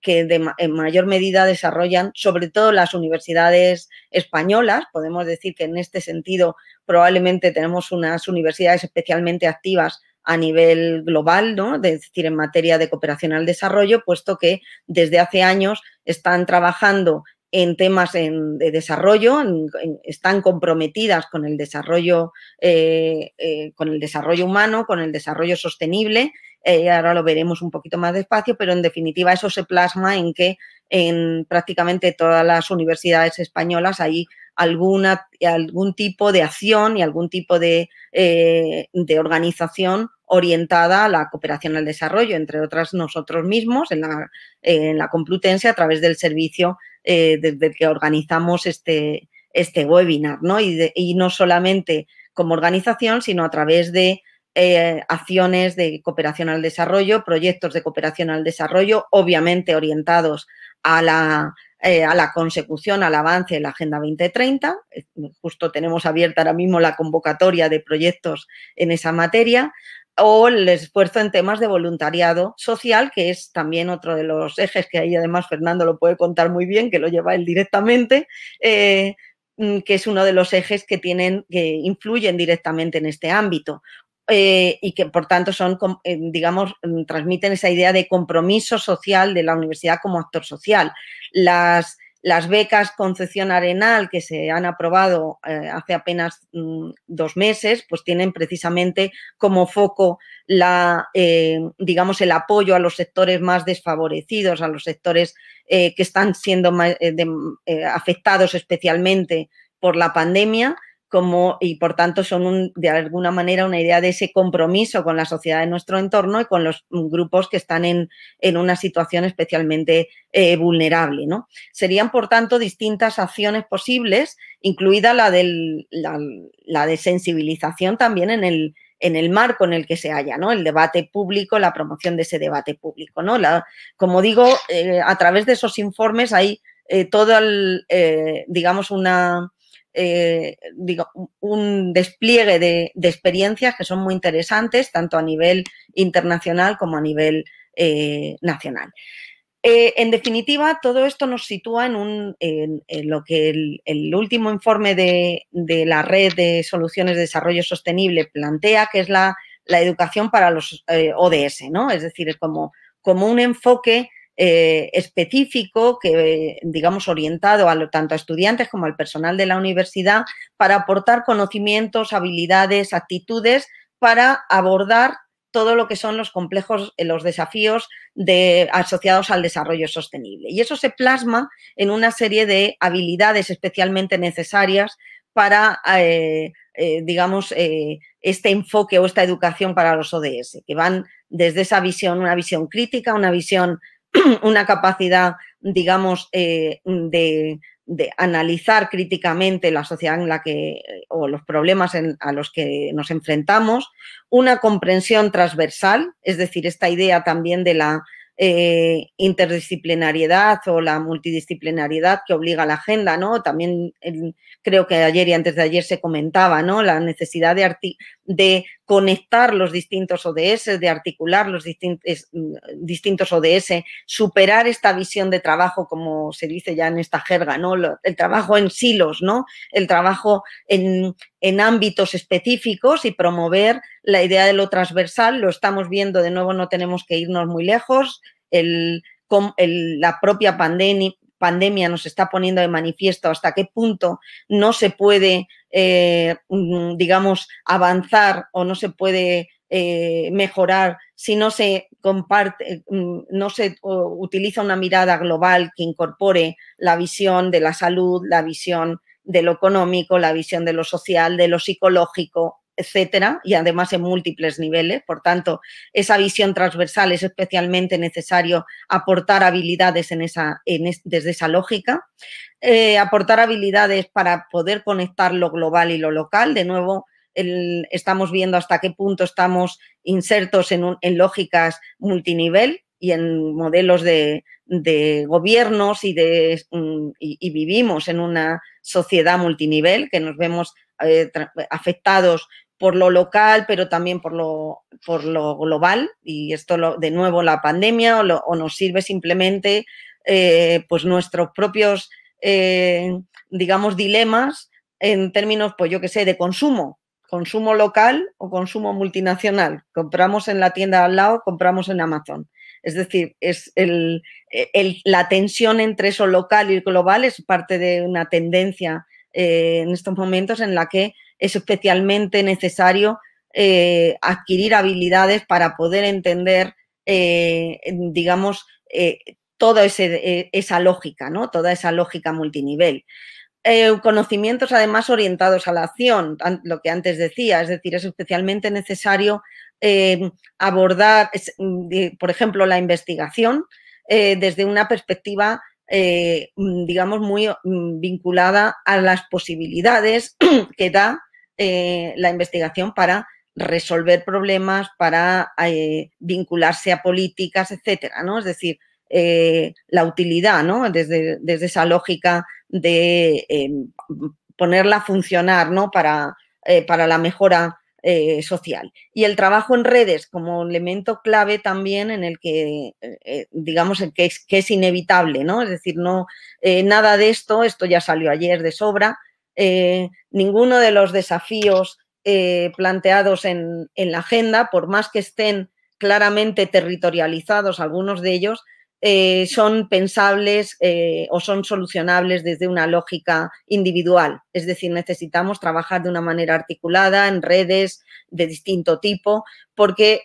en mayor medida desarrollan sobre todo las universidades españolas. Podemos decir que en este sentido probablemente tenemos unas universidades especialmente activas a nivel global, ¿no? Es decir, en materia de cooperación al desarrollo, puesto que desde hace años están trabajando en temas de desarrollo, están comprometidas con el desarrollo humano, con el desarrollo sostenible. Ahora lo veremos un poquito más despacio, pero en definitiva eso se plasma en que en prácticamente todas las universidades españolas hay algún tipo de acción y algún tipo de organización orientada a la cooperación al desarrollo, entre otras nosotros mismos en la Complutense a través del servicio desde el que organizamos este webinar, ¿no? Y no solamente como organización, sino a través de acciones de cooperación al desarrollo, proyectos de cooperación al desarrollo, obviamente orientados a la consecución, al avance de la Agenda 2030. Justo tenemos abierta ahora mismo la convocatoria de proyectos en esa materia, o el esfuerzo en temas de voluntariado social, que es también otro de los ejes que ahí además Fernando lo puede contar muy bien, que lo lleva él directamente, que es uno de los ejes que influyen directamente en este ámbito. Y que, por tanto, digamos, transmiten esa idea de compromiso social de la universidad como actor social. Las becas Concepción Arenal que se han aprobado hace apenas 2 meses, pues tienen precisamente como foco digamos, el apoyo a los sectores más desfavorecidos, a los sectores que están siendo afectados especialmente por la pandemia, y por tanto son de alguna manera una idea de ese compromiso con la sociedad de nuestro entorno y con los grupos que están en una situación especialmente vulnerable, ¿no? Serían, por tanto, distintas acciones posibles, incluida la de sensibilización también en el marco en el que se halla, ¿no? El debate público, la promoción de ese debate público, ¿no? Como digo, a través de esos informes hay todo digamos, un despliegue de experiencias que son muy interesantes, tanto a nivel internacional como a nivel nacional. En definitiva, todo esto nos sitúa en lo que el último informe de la Red de Soluciones de Desarrollo Sostenible plantea, que es la educación para los ODS, ¿no? Es decir, es como un enfoque específico que, digamos, orientado tanto a estudiantes como al personal de la universidad para aportar conocimientos, habilidades, actitudes para abordar todo lo que son los desafíos asociados al desarrollo sostenible. Y eso se plasma en una serie de habilidades especialmente necesarias para, digamos, este enfoque o esta educación para los ODS, que van desde esa visión, una visión crítica, una capacidad, digamos, de analizar críticamente la sociedad o los problemas a los que nos enfrentamos, una comprensión transversal, es decir, esta idea también de la interdisciplinariedad o la multidisciplinariedad que obliga a la agenda, ¿no? También creo que ayer y antes de ayer se comentaba, ¿no? La necesidad de conectar los distintos ODS, de articular los distintos ODS, superar esta visión de trabajo, como se dice ya en esta jerga, ¿no? El trabajo en silos, ¿no? El trabajo en ámbitos específicos y promover la idea de lo transversal. Lo estamos viendo, de nuevo, no tenemos que irnos muy lejos. La propia pandemia nos está poniendo de manifiesto hasta qué punto no se puede, digamos, avanzar o no se puede mejorar si no se comparte, no se utiliza una mirada global que incorpore la visión de la salud, la visión de lo económico, la visión de lo social, de lo psicológico, etcétera, y además en múltiples niveles. Por tanto, esa visión transversal es especialmente necesario aportar habilidades desde esa lógica, aportar habilidades para poder conectar lo global y lo local. De nuevo, estamos viendo hasta qué punto estamos insertos en lógicas multinivel y en modelos de gobiernos y vivimos en una sociedad multinivel que nos vemos afectados por lo local, pero también por lo global, y esto de nuevo la pandemia o nos sirve simplemente pues nuestros propios digamos dilemas en términos, pues yo qué sé, de consumo local o consumo multinacional. Compramos en la tienda al lado, compramos en Amazon. Es decir, la tensión entre eso local y global es parte de una tendencia en estos momentos en la que es especialmente necesario adquirir habilidades para poder entender, digamos, toda esa lógica, ¿no? Toda esa lógica multinivel. Conocimientos además orientados a la acción, lo que antes decía, es decir, es especialmente necesario abordar, por ejemplo, la investigación desde una perspectiva, digamos, muy vinculada a las posibilidades que da la investigación para resolver problemas, para vincularse a políticas, etcétera, ¿no? Es decir, la utilidad, ¿no? Desde esa lógica de ponerla a funcionar, ¿no? Para la mejora social. Y el trabajo en redes como elemento clave también en el que, digamos, que es inevitable, ¿no? Es decir, no, nada de esto ya salió ayer de sobra, ninguno de los desafíos planteados en la agenda, por más que estén claramente territorializados algunos de ellos, son pensables o son solucionables desde una lógica individual. Es decir, necesitamos trabajar de una manera articulada en redes de distinto tipo, porque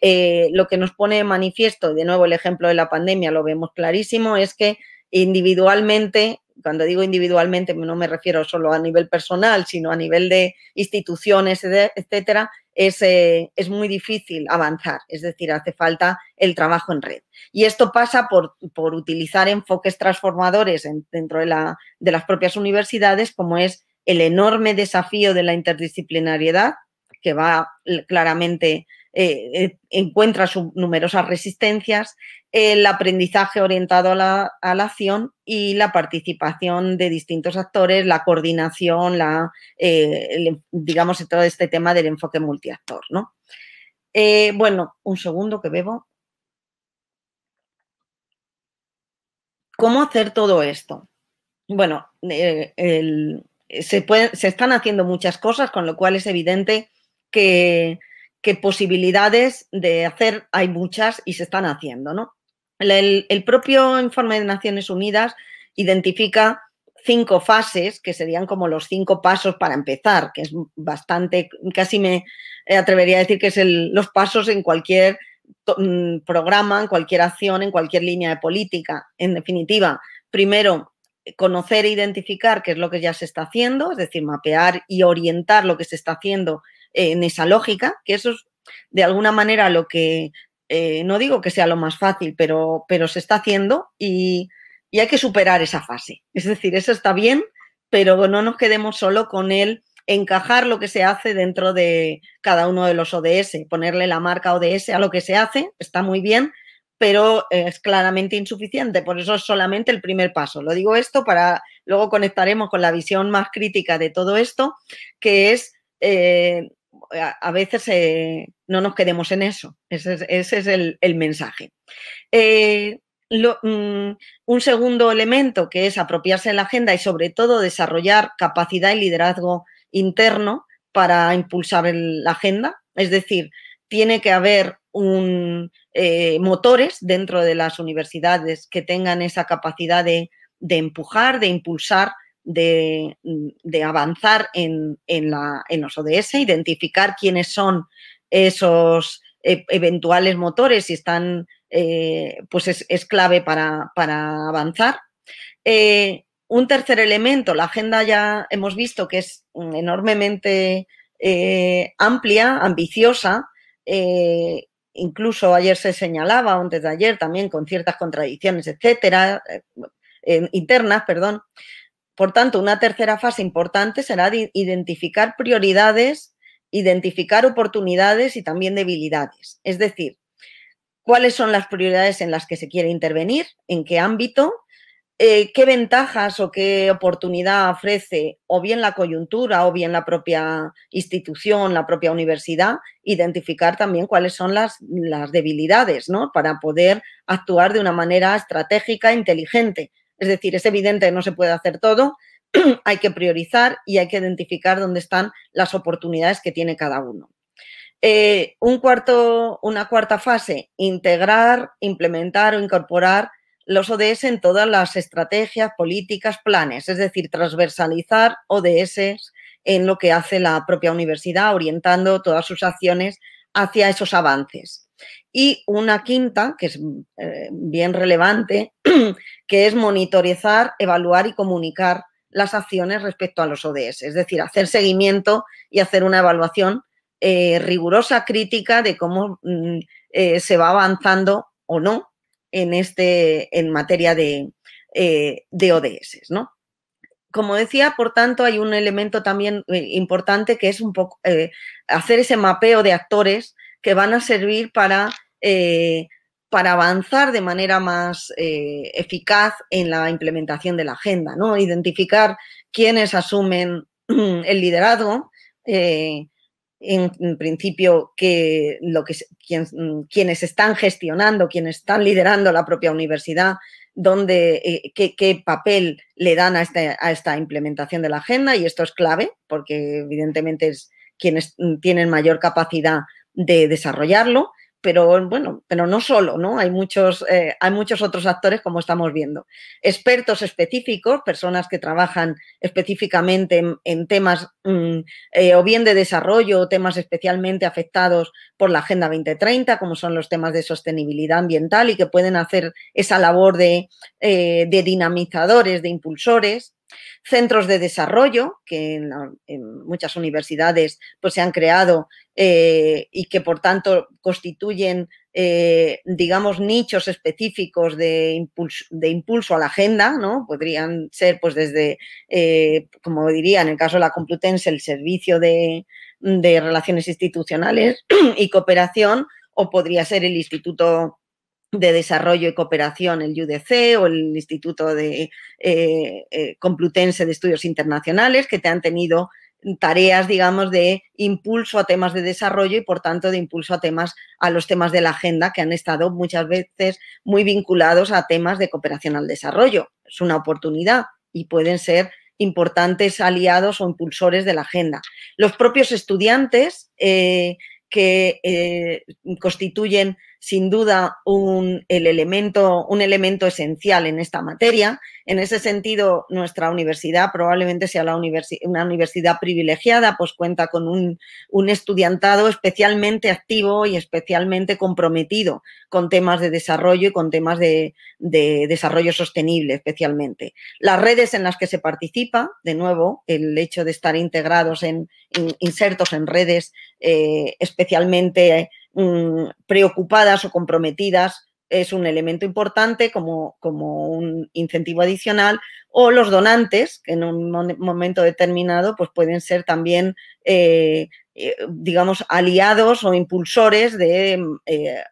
lo que nos pone de manifiesto, de nuevo el ejemplo de la pandemia lo vemos clarísimo, es que individualmente, cuando digo individualmente no me refiero solo a nivel personal, sino a nivel de instituciones, etcétera, es muy difícil avanzar, es decir, hace falta el trabajo en red. Y esto pasa por utilizar enfoques transformadores dentro de las propias universidades, como es el enorme desafío de la interdisciplinariedad, que va claramente, encuentra numerosas resistencias, el aprendizaje orientado a la acción y la participación de distintos actores, la coordinación, digamos, todo este tema del enfoque multiactor, ¿no? Bueno, un segundo que bebo. ¿Cómo hacer todo esto? Bueno, se están haciendo muchas cosas, con lo cual es evidente que posibilidades de hacer hay muchas y se están haciendo, ¿no? El propio informe de Naciones Unidas identifica 5 fases, que serían como los 5 pasos para empezar, que es bastante, casi me atrevería a decir que es los pasos en cualquier programa, en cualquier acción, en cualquier línea de política. En definitiva, primero, conocer e identificar qué es lo que ya se está haciendo, es decir, mapear y orientar lo que se está haciendo en esa lógica, que eso es de alguna manera lo que, no digo que sea lo más fácil, pero se está haciendo y hay que superar esa fase. Es decir, eso está bien, pero no nos quedemos solo con el encajar lo que se hace dentro de cada uno de los ODS, ponerle la marca ODS a lo que se hace, está muy bien, pero es claramente insuficiente, por eso es solamente el primer paso. Lo digo esto para, luego conectaremos con la visión más crítica de todo esto, que es, a veces no nos quedemos en eso, ese es el mensaje. Un segundo elemento que es apropiarse de la agenda y sobre todo desarrollar capacidad y liderazgo interno para impulsar la agenda, es decir, tiene que haber motores dentro de las universidades que tengan esa capacidad de empujar, de impulsar, de avanzar en los ODS, identificar quiénes son esos eventuales motores si están, pues es clave para avanzar. Un tercer elemento, la agenda ya hemos visto que es enormemente amplia, ambiciosa, incluso ayer se señalaba, o antes de ayer también, con ciertas contradicciones, etcétera, internas, perdón. Por tanto, una tercera fase importante será identificar prioridades, identificar oportunidades y también debilidades. Es decir, cuáles son las prioridades en las que se quiere intervenir, en qué ámbito, qué ventajas o qué oportunidad ofrece o bien la coyuntura o bien la propia institución, la propia universidad, identificar también cuáles son las debilidades, ¿no? Para poder actuar de una manera estratégica, inteligente. Es decir, es evidente que no se puede hacer todo, hay que priorizar y hay que identificar dónde están las oportunidades que tiene cada uno. Una cuarta fase, integrar, implementar o incorporar los ODS en todas las estrategias, políticas, planes, es decir, transversalizar ODS en lo que hace la propia universidad, orientando todas sus acciones hacia esos avances. Y una quinta, que es bien relevante, que es monitorizar, evaluar y comunicar las acciones respecto a los ODS, es decir, hacer seguimiento y hacer una evaluación rigurosa crítica de cómo se va avanzando o no en materia de ODS, ¿no? Como decía, por tanto, hay un elemento también importante que es un poco hacer ese mapeo de actores que van a servir para avanzar de manera más eficaz en la implementación de la agenda, ¿no? Identificar quiénes asumen el liderazgo, en principio quienes están gestionando, quienes están liderando la propia universidad, qué papel le dan a esta implementación de la agenda, y esto es clave porque evidentemente es quienes tienen mayor capacidad de desarrollarlo, pero bueno, pero no solo, ¿no? Hay muchos otros actores, como estamos viendo. Expertos específicos, personas que trabajan específicamente en temas o bien de desarrollo o temas especialmente afectados por la Agenda 2030, como son los temas de sostenibilidad ambiental, y que pueden hacer esa labor de dinamizadores, de impulsores. Centros de desarrollo, que en muchas universidades pues, se han creado y que, por tanto, constituyen, digamos, nichos específicos de impulso a la agenda, ¿no? Podrían ser, pues, desde, como diría, en el caso de la Complutense, el Servicio de Relaciones Institucionales y Cooperación, o podría ser el Instituto de Desarrollo y Cooperación, el UDC, o el Instituto de Complutense de Estudios Internacionales, que te han tenido tareas, digamos, de impulso a temas de desarrollo y, por tanto, de impulso a los temas de la agenda, que han estado muchas veces muy vinculados a temas de cooperación al desarrollo. Es una oportunidad y pueden ser importantes aliados o impulsores de la agenda. Los propios estudiantes que constituyen sin duda un elemento esencial en esta materia. En ese sentido, nuestra universidad probablemente sea una universidad privilegiada, pues cuenta con un estudiantado especialmente activo y especialmente comprometido con temas de desarrollo y con temas de desarrollo sostenible especialmente. Las redes en las que se participa, de nuevo, el hecho de estar integrados insertos en redes especialmente preocupadas o comprometidas es un elemento importante como un incentivo adicional, o los donantes, que en un momento determinado pues pueden ser también, digamos, aliados o impulsores de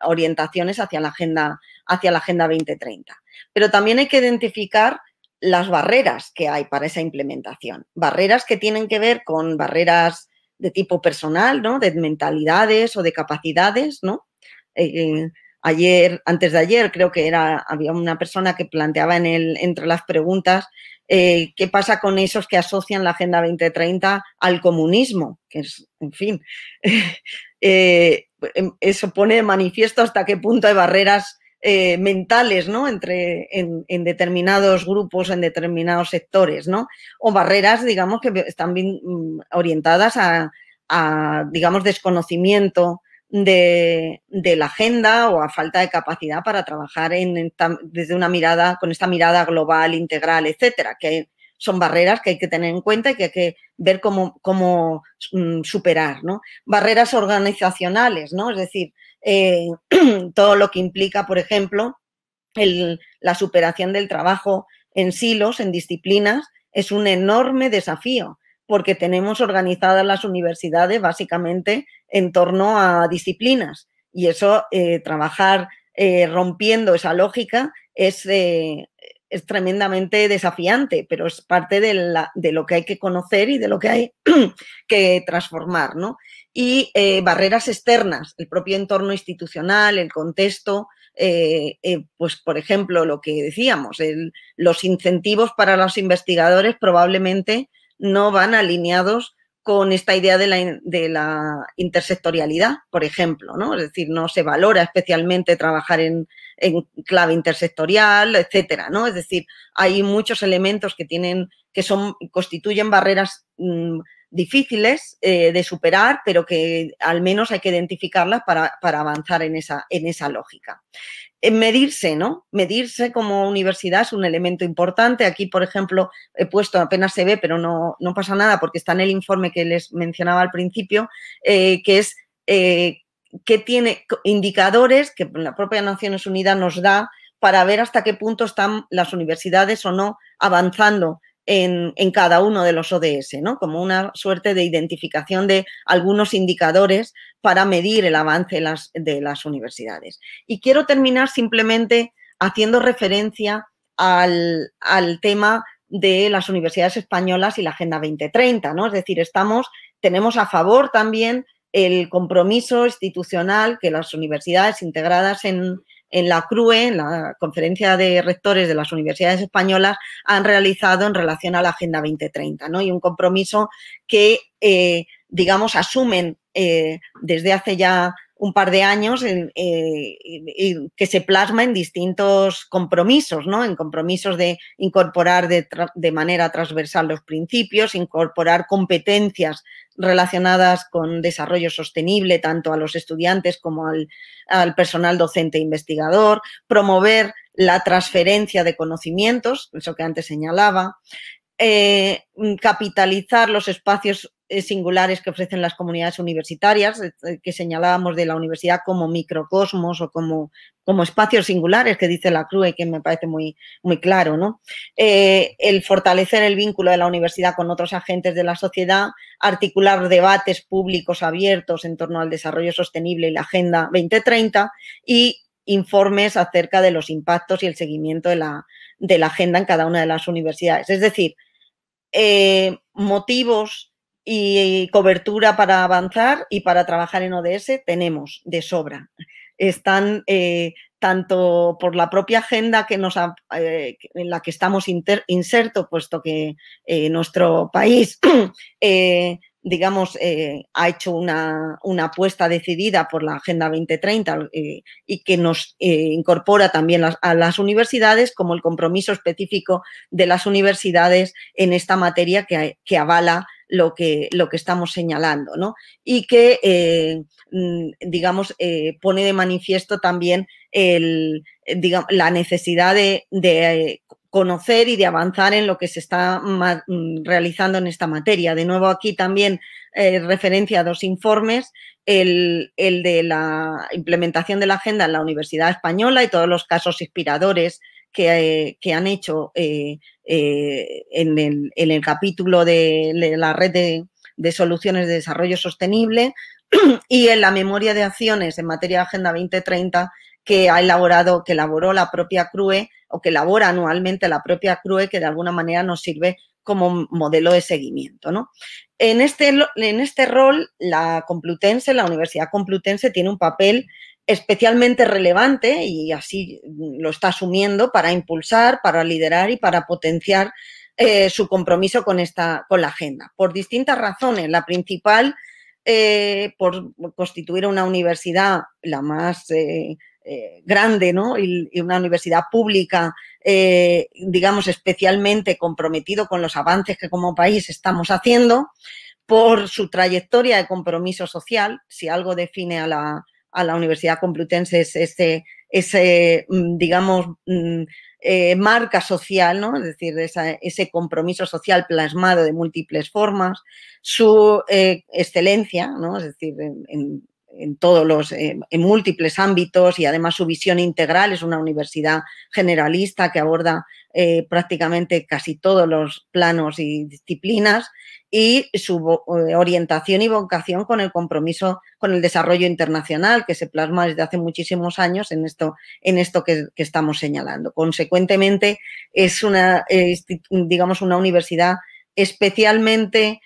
orientaciones hacia la Agenda 2030. Pero también hay que identificar las barreras que hay para esa implementación. Barreras que tienen que ver con barreras de tipo personal, ¿no? De mentalidades o de capacidades, ¿no? Antes de ayer, creo que había una persona que planteaba entre las preguntas qué pasa con esos que asocian la Agenda 2030 al comunismo, que es, en fin, eso pone de manifiesto hasta qué punto hay barreras mentales, ¿no? En determinados grupos, en determinados sectores, ¿no? O barreras, digamos, que están bien orientadas a digamos, desconocimiento de la agenda o a falta de capacidad para trabajar desde una mirada, con esta mirada global, integral, etcétera, que son barreras que hay que tener en cuenta y que hay que ver cómo superar, ¿no? Barreras organizacionales, ¿no? Es decir, todo lo que implica, por ejemplo, la superación del trabajo en silos, en disciplinas, es un enorme desafío, porque tenemos organizadas las universidades básicamente en torno a disciplinas, y eso, trabajar rompiendo esa lógica es tremendamente desafiante, pero es parte de lo que hay que conocer y de lo que hay que transformar, ¿no? Y barreras externas, el propio entorno institucional, el contexto, pues, por ejemplo, lo que decíamos, los incentivos para los investigadores probablemente no van alineados con esta idea de la intersectorialidad, por ejemplo, ¿no? Es decir, no se valora especialmente trabajar en clave intersectorial, etcétera, ¿no? Es decir, hay muchos elementos que constituyen barreras difíciles de superar, pero que al menos hay que identificarlas para avanzar en esa lógica. Medirse, ¿no? Medirse como universidad es un elemento importante. Aquí, por ejemplo, he puesto, apenas se ve, pero no pasa nada porque está en el informe que les mencionaba al principio, que es que tiene indicadores que la propia Naciones Unidas nos da para ver hasta qué punto están las universidades o no avanzando en cada uno de los ODS, ¿no? Como una suerte de identificación de algunos indicadores para medir el avance de las universidades. Y quiero terminar simplemente haciendo referencia al tema de las universidades españolas y la Agenda 2030, ¿no? Es decir, tenemos a favor también el compromiso institucional que las universidades integradas en la CRUE, en la Conferencia de Rectores de las Universidades Españolas, han realizado en relación a la Agenda 2030, ¿no? Y un compromiso que, digamos, asumen desde hace ya un par de años que se plasma en distintos compromisos, ¿no? En compromisos de incorporar de manera transversal los principios, incorporar competencias relacionadas con desarrollo sostenible tanto a los estudiantes como al personal docente e investigador, promover la transferencia de conocimientos, eso que antes señalaba, capitalizar los espacios singulares que ofrecen las comunidades universitarias, que señalábamos de la universidad como microcosmos o como espacios singulares que dice la CRUE, que me parece muy, muy claro, ¿no? El fortalecer el vínculo de la universidad con otros agentes de la sociedad, articular debates públicos abiertos en torno al desarrollo sostenible y la Agenda 2030 y informes acerca de los impactos y el seguimiento de la agenda en cada una de las universidades. Es decir, motivos y cobertura para avanzar y para trabajar en ODS tenemos de sobra. Están tanto por la propia agenda en la que estamos insertos, puesto que nuestro país digamos, ha hecho una apuesta decidida por la Agenda 2030 y que nos incorpora también a las universidades, como el compromiso específico de las universidades en esta materia que avala lo que estamos señalando, ¿no? Y que, digamos, pone de manifiesto también la necesidad de conocer y de avanzar en lo que se está realizando en esta materia. De nuevo, aquí también referencia a dos informes, el de la implementación de la agenda en la Universidad Española y todos los casos inspiradores que han hecho en el capítulo de la red de soluciones de desarrollo sostenible y en la memoria de acciones en materia de Agenda 2030 que elaboró la propia CRUE o que elabora anualmente la propia CRUE, que de alguna manera nos sirve como modelo de seguimiento, ¿no? En este rol, la Universidad Complutense tiene un papel especialmente relevante y así lo está asumiendo para impulsar, para liderar y para potenciar su compromiso con la agenda, por distintas razones. La principal, por constituir una universidad la más grande, ¿no? Y una universidad pública, digamos, especialmente comprometido con los avances que como país estamos haciendo, por su trayectoria de compromiso social. Si algo define a la Universidad Complutense es ese digamos, marca social, ¿no? Es decir, ese compromiso social plasmado de múltiples formas, su excelencia, ¿no? Es decir, en todos en múltiples ámbitos y además su visión integral. Es una universidad generalista que aborda prácticamente casi todos los planos y disciplinas, y su orientación y vocación con el compromiso con el desarrollo internacional que se plasma desde hace muchísimos años en esto que estamos señalando. Consecuentemente, es digamos, una universidad especialmente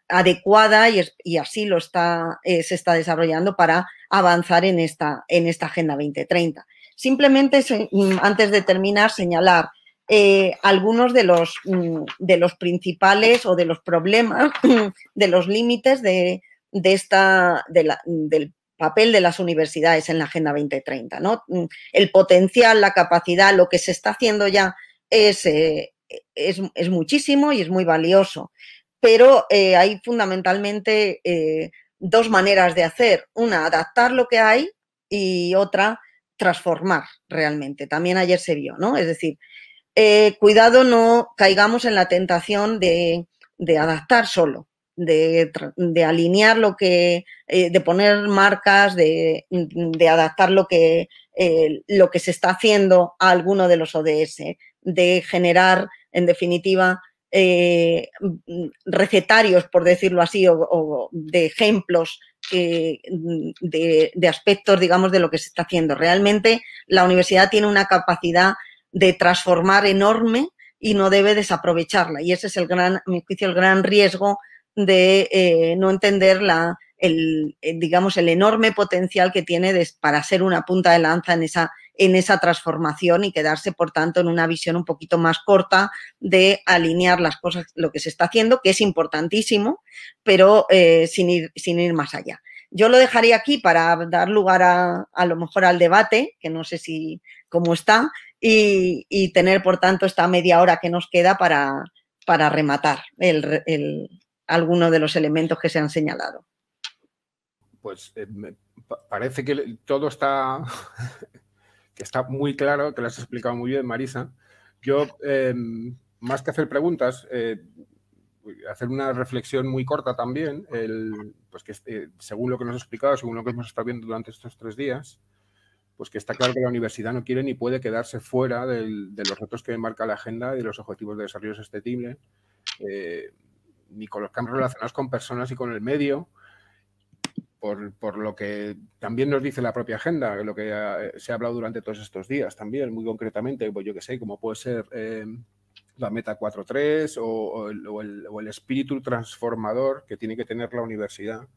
adecuada y así se está desarrollando para avanzar en esta Agenda 2030. Simplemente, antes de terminar, señalar algunos de los principales o de los problemas, de los límites del papel de las universidades en la Agenda 2030, ¿no? El potencial, la capacidad, lo que se está haciendo ya es muchísimo y es muy valioso. pero hay fundamentalmente dos maneras de hacer. Una, adaptar lo que hay, y otra, transformar realmente. También ayer se vio, ¿no? Es decir, cuidado, no caigamos en la tentación de adaptar solo, de alinear lo que, de poner marcas, de adaptar lo que se está haciendo a alguno de los ODS, de generar, en definitiva, recetarios, por decirlo así, o de ejemplos de aspectos, digamos, de lo que se está haciendo. Realmente la universidad tiene una capacidad de transformar enorme y no debe desaprovecharla. Y ese es a mi juicio, el gran riesgo de no entender digamos, el enorme potencial que tiene para ser una punta de lanza en esa transformación y quedarse, por tanto, en una visión un poquito más corta de alinear las cosas, lo que se está haciendo, que es importantísimo, pero sin ir más allá. Yo lo dejaría aquí para dar lugar a lo mejor al debate, que no sé si cómo está, y tener, por tanto, esta media hora que nos queda para rematar alguno de los elementos que se han señalado. Pues parece que todo está, que está muy claro, que lo has explicado muy bien, Marisa. Yo, más que hacer preguntas, hacer una reflexión muy corta también, pues que según lo que nos has explicado, según lo que hemos estado viendo durante estos 3 días, pues que está claro que la universidad no quiere ni puede quedarse fuera de los retos que marca la agenda y de los objetivos de desarrollo sostenible, ni con los cambios relacionados con personas y con el medio, por lo que también nos dice la propia agenda, lo que se ha hablado durante todos estos días también, muy concretamente, pues yo que sé, como puede ser la Meta 4.3 o el espíritu transformador que tiene que tener la universidad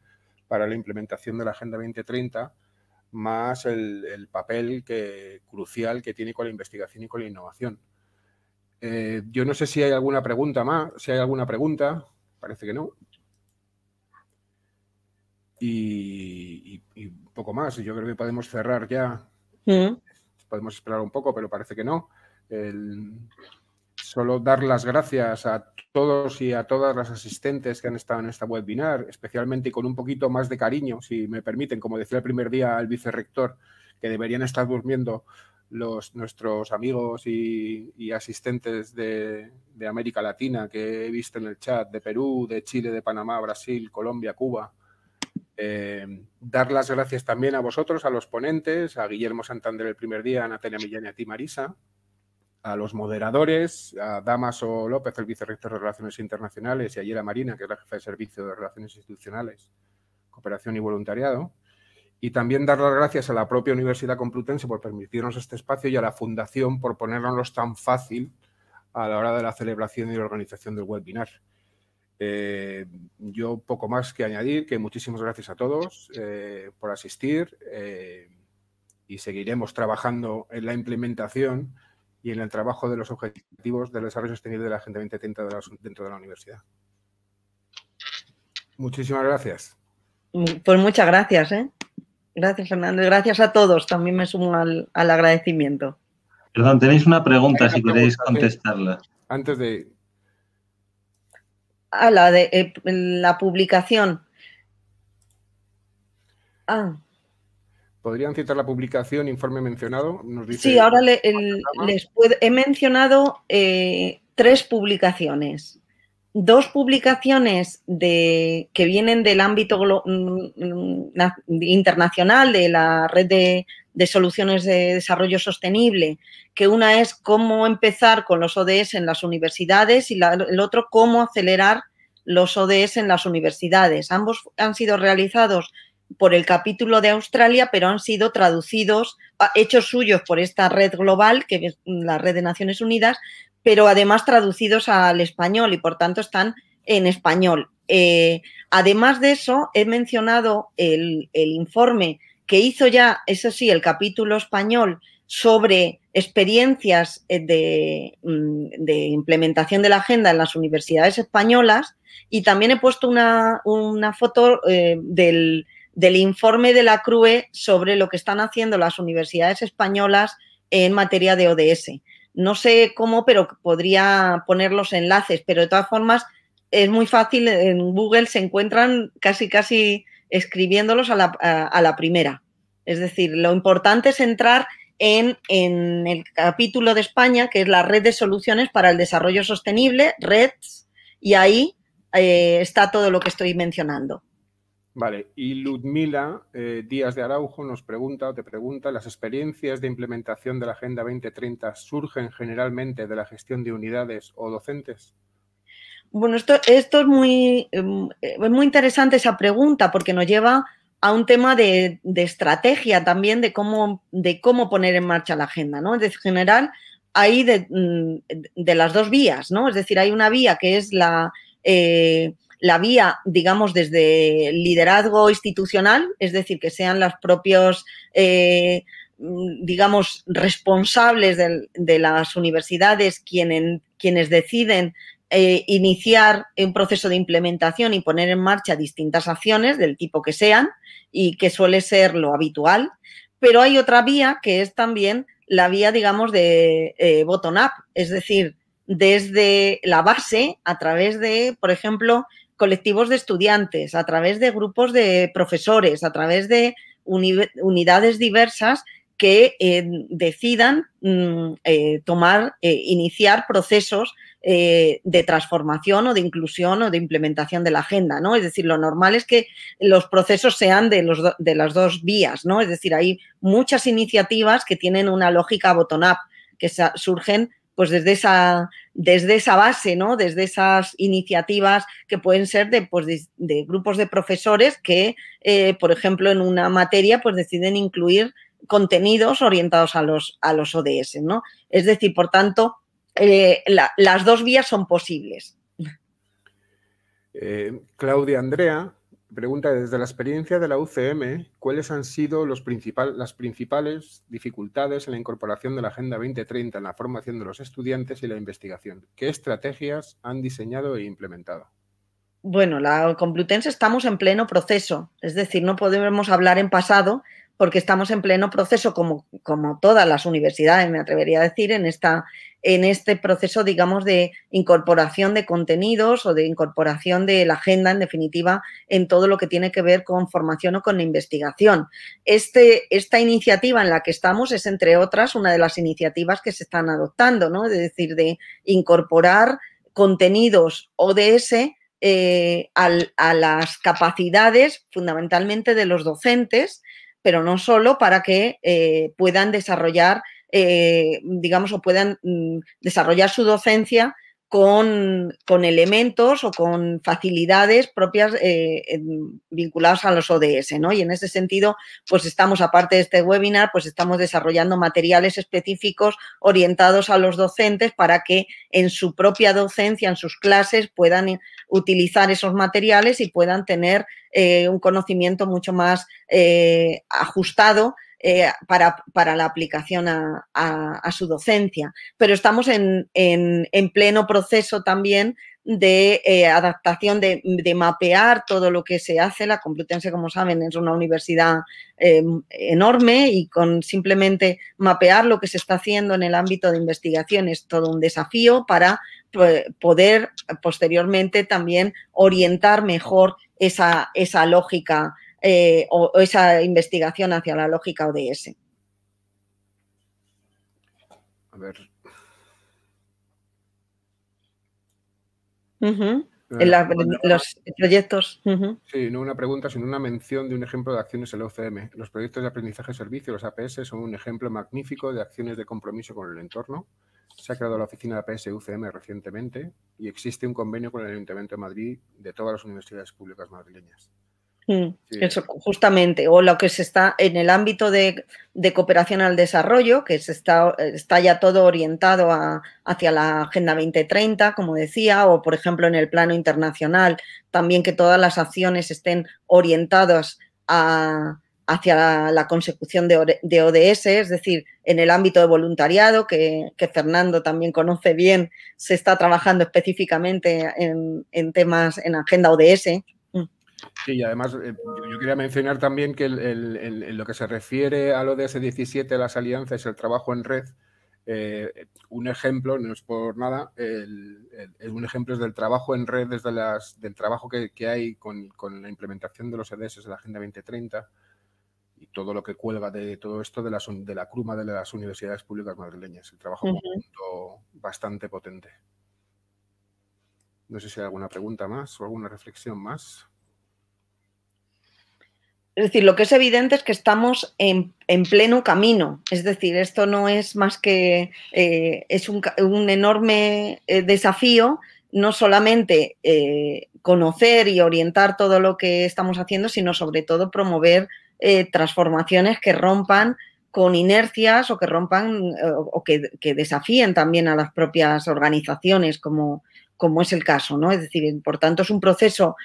para la implementación de la Agenda 2030, más el papel crucial que tiene con la investigación y con la innovación. Yo no sé si hay alguna pregunta más, si hay alguna pregunta, parece que no. Y poco más, yo creo que podemos cerrar ya. Podemos esperar un poco, pero parece que no. Solo dar las gracias a todos y a todas las asistentes que han estado en esta webinar, especialmente con un poquito más de cariño, si me permiten, como decía el primer día el vicerrector, que deberían estar durmiendo nuestros amigos y asistentes de América Latina que he visto en el chat, de Perú, de Chile, de Panamá, Brasil, Colombia, Cuba. Dar las gracias también a vosotros, a los ponentes, a Guillermo Santander el primer día, a Natalia Millán y a ti, Marisa, a los moderadores, a Dámaso López, el vicerrector de Relaciones Internacionales, y a Yera Marina, que es la jefa de Servicio de Relaciones Institucionales, Cooperación y Voluntariado. Y también dar las gracias a la propia Universidad Complutense por permitirnos este espacio y a la Fundación por ponernos tan fácil a la hora de la celebración y la organización del webinar. Yo poco más que añadir, que muchísimas gracias a todos por asistir y seguiremos trabajando en la implementación y en el trabajo de los objetivos del desarrollo sostenible de la Agenda 2030 dentro de la universidad. Muchísimas gracias. Pues muchas gracias, Gracias, Fernando, y gracias a todos. También me sumo al agradecimiento. Perdón, tenéis una pregunta, si queréis contestarla. Sí. Antes de... la de la publicación. ¿Podrían citar la publicación, informe mencionado? Nos dice... Sí, ahora he mencionado 3 publicaciones. 2 publicaciones que vienen del ámbito internacional de la Red de Soluciones de Desarrollo Sostenible, que una es cómo empezar con los ODS en las universidades y el otro cómo acelerar los ODS en las universidades. Ambos han sido realizados por el capítulo de Australia, pero han sido traducidos, hechos suyos por esta red global, que es la Red de Naciones Unidas, pero además traducidos al español y, por tanto, están en español. Además de eso, he mencionado el informe que hizo ya, eso sí, el capítulo español sobre experiencias de implementación de la agenda en las universidades españolas, y también he puesto una foto del informe de la CRUE sobre lo que están haciendo las universidades españolas en materia de ODS. No sé cómo, pero podría poner los enlaces, pero de todas formas es muy fácil, en Google se encuentran casi escribiéndolos a la primera. Es decir, lo importante es entrar en el capítulo de España, que es la Red de Soluciones para el Desarrollo Sostenible, REDS, y ahí está todo lo que estoy mencionando. Vale, y Ludmila Díaz de Araujo nos pregunta, ¿las experiencias de implementación de la Agenda 2030 surgen generalmente de la gestión de unidades o docentes? Bueno, esto es muy interesante esa pregunta, porque nos lleva a un tema de estrategia también, de cómo poner en marcha la agenda, ¿no? En general, hay de las dos vías, ¿no? Es decir, hay una vía que es la vía, digamos, desde el liderazgo institucional, es decir, que sean los propios, digamos, responsables de las universidades quienes deciden iniciar un proceso de implementación y poner en marcha distintas acciones del tipo que sean y que suele ser lo habitual, pero hay otra vía que es también la vía, digamos, de bottom-up, es decir, desde la base a través de, por ejemplo, colectivos de estudiantes, a través de grupos de profesores, a través de unidades diversas que decidan iniciar procesos de transformación o de inclusión o de implementación de la agenda, ¿no? Es decir, lo normal es que los procesos sean de las dos vías, ¿no? Es decir, hay muchas iniciativas que tienen una lógica bottom-up, que surgen pues desde esa base, ¿no? Desde esas iniciativas que pueden ser de grupos de profesores que, por ejemplo, en una materia pues deciden incluir contenidos orientados a los ODS, ¿no? Es decir, por tanto, las dos vías son posibles. Claudia Andrea pregunta, desde la experiencia de la UCM, ¿cuáles han sido las principales dificultades en la incorporación de la Agenda 2030 en la formación de los estudiantes y la investigación? ¿Qué estrategias han diseñado e implementado? Bueno, la Complutense estamos en pleno proceso, es decir, no podemos hablar en pasado porque estamos en pleno proceso, como todas las universidades, me atrevería a decir, en este proceso, digamos, de incorporación de contenidos o de incorporación de la agenda, en definitiva, en todo lo que tiene que ver con formación o con investigación. Esta iniciativa en la que estamos es, entre otras, una de las iniciativas que se están adoptando, ¿no? Es decir, de incorporar contenidos ODS a las capacidades fundamentalmente de los docentes, pero no solo, para que puedan desarrollar, digamos, o puedan desarrollar su docencia con elementos o con facilidades propias vinculadas a los ODS, ¿no? Y en ese sentido, pues estamos, aparte de este webinar, pues estamos desarrollando materiales específicos orientados a los docentes para que en su propia docencia, en sus clases, puedan utilizar esos materiales y puedan tener un conocimiento mucho más ajustado para la aplicación a su docencia. Pero estamos en pleno proceso también de adaptación, de mapear todo lo que se hace. La Complutense, como saben, es una universidad enorme y con simplemente mapear lo que se está haciendo en el ámbito de investigación es todo un desafío para poder posteriormente también orientar mejor esa lógica o esa investigación hacia la lógica ODS. A ver. Los proyectos. Sí, no una pregunta, sino una mención de un ejemplo de acciones en la UCM. Los proyectos de aprendizaje servicio, los APS, son un ejemplo magnífico de acciones de compromiso con el entorno. Se ha creado la oficina de APS UCM recientemente y existe un convenio con el Ayuntamiento de Madrid de todas las universidades públicas madrileñas. Sí. Eso, justamente, o lo que se está en el ámbito de cooperación al desarrollo, que está ya todo orientado hacia la Agenda 2030, como decía, o por ejemplo en el plano internacional, también que todas las acciones estén orientadas hacia la consecución de ODS, es decir, en el ámbito de voluntariado, que Fernando también conoce bien, se está trabajando específicamente en temas en Agenda ODS. Sí, y además yo quería mencionar también que en lo que se refiere al ODS 17, las alianzas y el trabajo en red, Un ejemplo, no es por nada, un ejemplo es del trabajo en red, del trabajo que hay con la implementación de los EDS de la Agenda 2030 y todo lo que cuelga de todo esto de la cruma de las universidades públicas madrileñas. El trabajo conjunto bastante potente. No sé si hay alguna pregunta más o alguna reflexión más. Es decir, lo que es evidente es que estamos en pleno camino. Es decir, esto no es más que es un enorme desafío, no solamente conocer y orientar todo lo que estamos haciendo, sino sobre todo promover transformaciones que rompan con inercias o que rompan o que desafíen también a las propias organizaciones, como es el caso, ¿no? Es decir, por tanto, es un proceso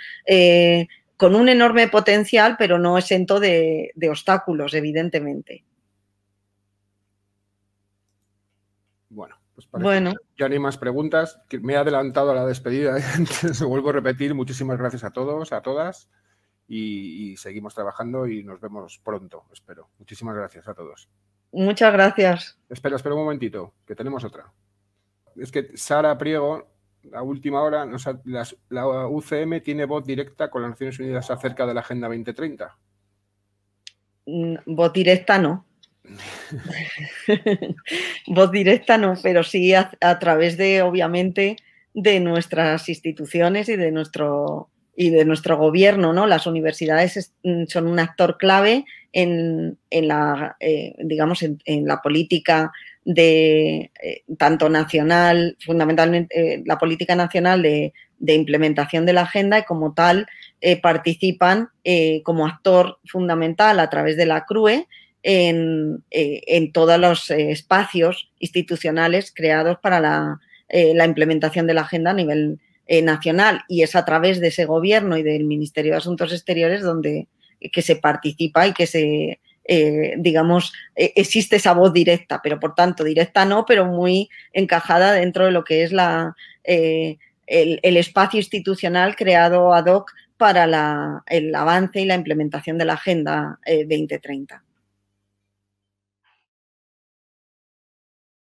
con un enorme potencial, pero no exento de obstáculos, evidentemente. Bueno, pues parece que ya no hay más preguntas. Me he adelantado a la despedida. Entonces, vuelvo a repetir, muchísimas gracias a todos, a todas, y seguimos trabajando y nos vemos pronto, espero. Muchísimas gracias a todos. Muchas gracias. Espera un momentito, que tenemos otra. Es que Sara Priego, a última hora, la UCM tiene voz directa con las Naciones Unidas acerca de la Agenda 2030. Voz directa no. Voz directa no, pero sí a través de, obviamente, de nuestras instituciones y de nuestro gobierno, ¿no? Las universidades son un actor clave en la, digamos, en la política tanto nacional, fundamentalmente la política nacional de implementación de la agenda, y como tal participan como actor fundamental a través de la CRUE en todos los espacios institucionales creados para la implementación de la agenda a nivel nacional, y es a través de ese gobierno y del Ministerio de Asuntos Exteriores donde que se participa y que se digamos, existe esa voz directa, pero por tanto directa no, pero muy encajada dentro de lo que es el espacio institucional creado ad hoc para el avance y la implementación de la Agenda 2030.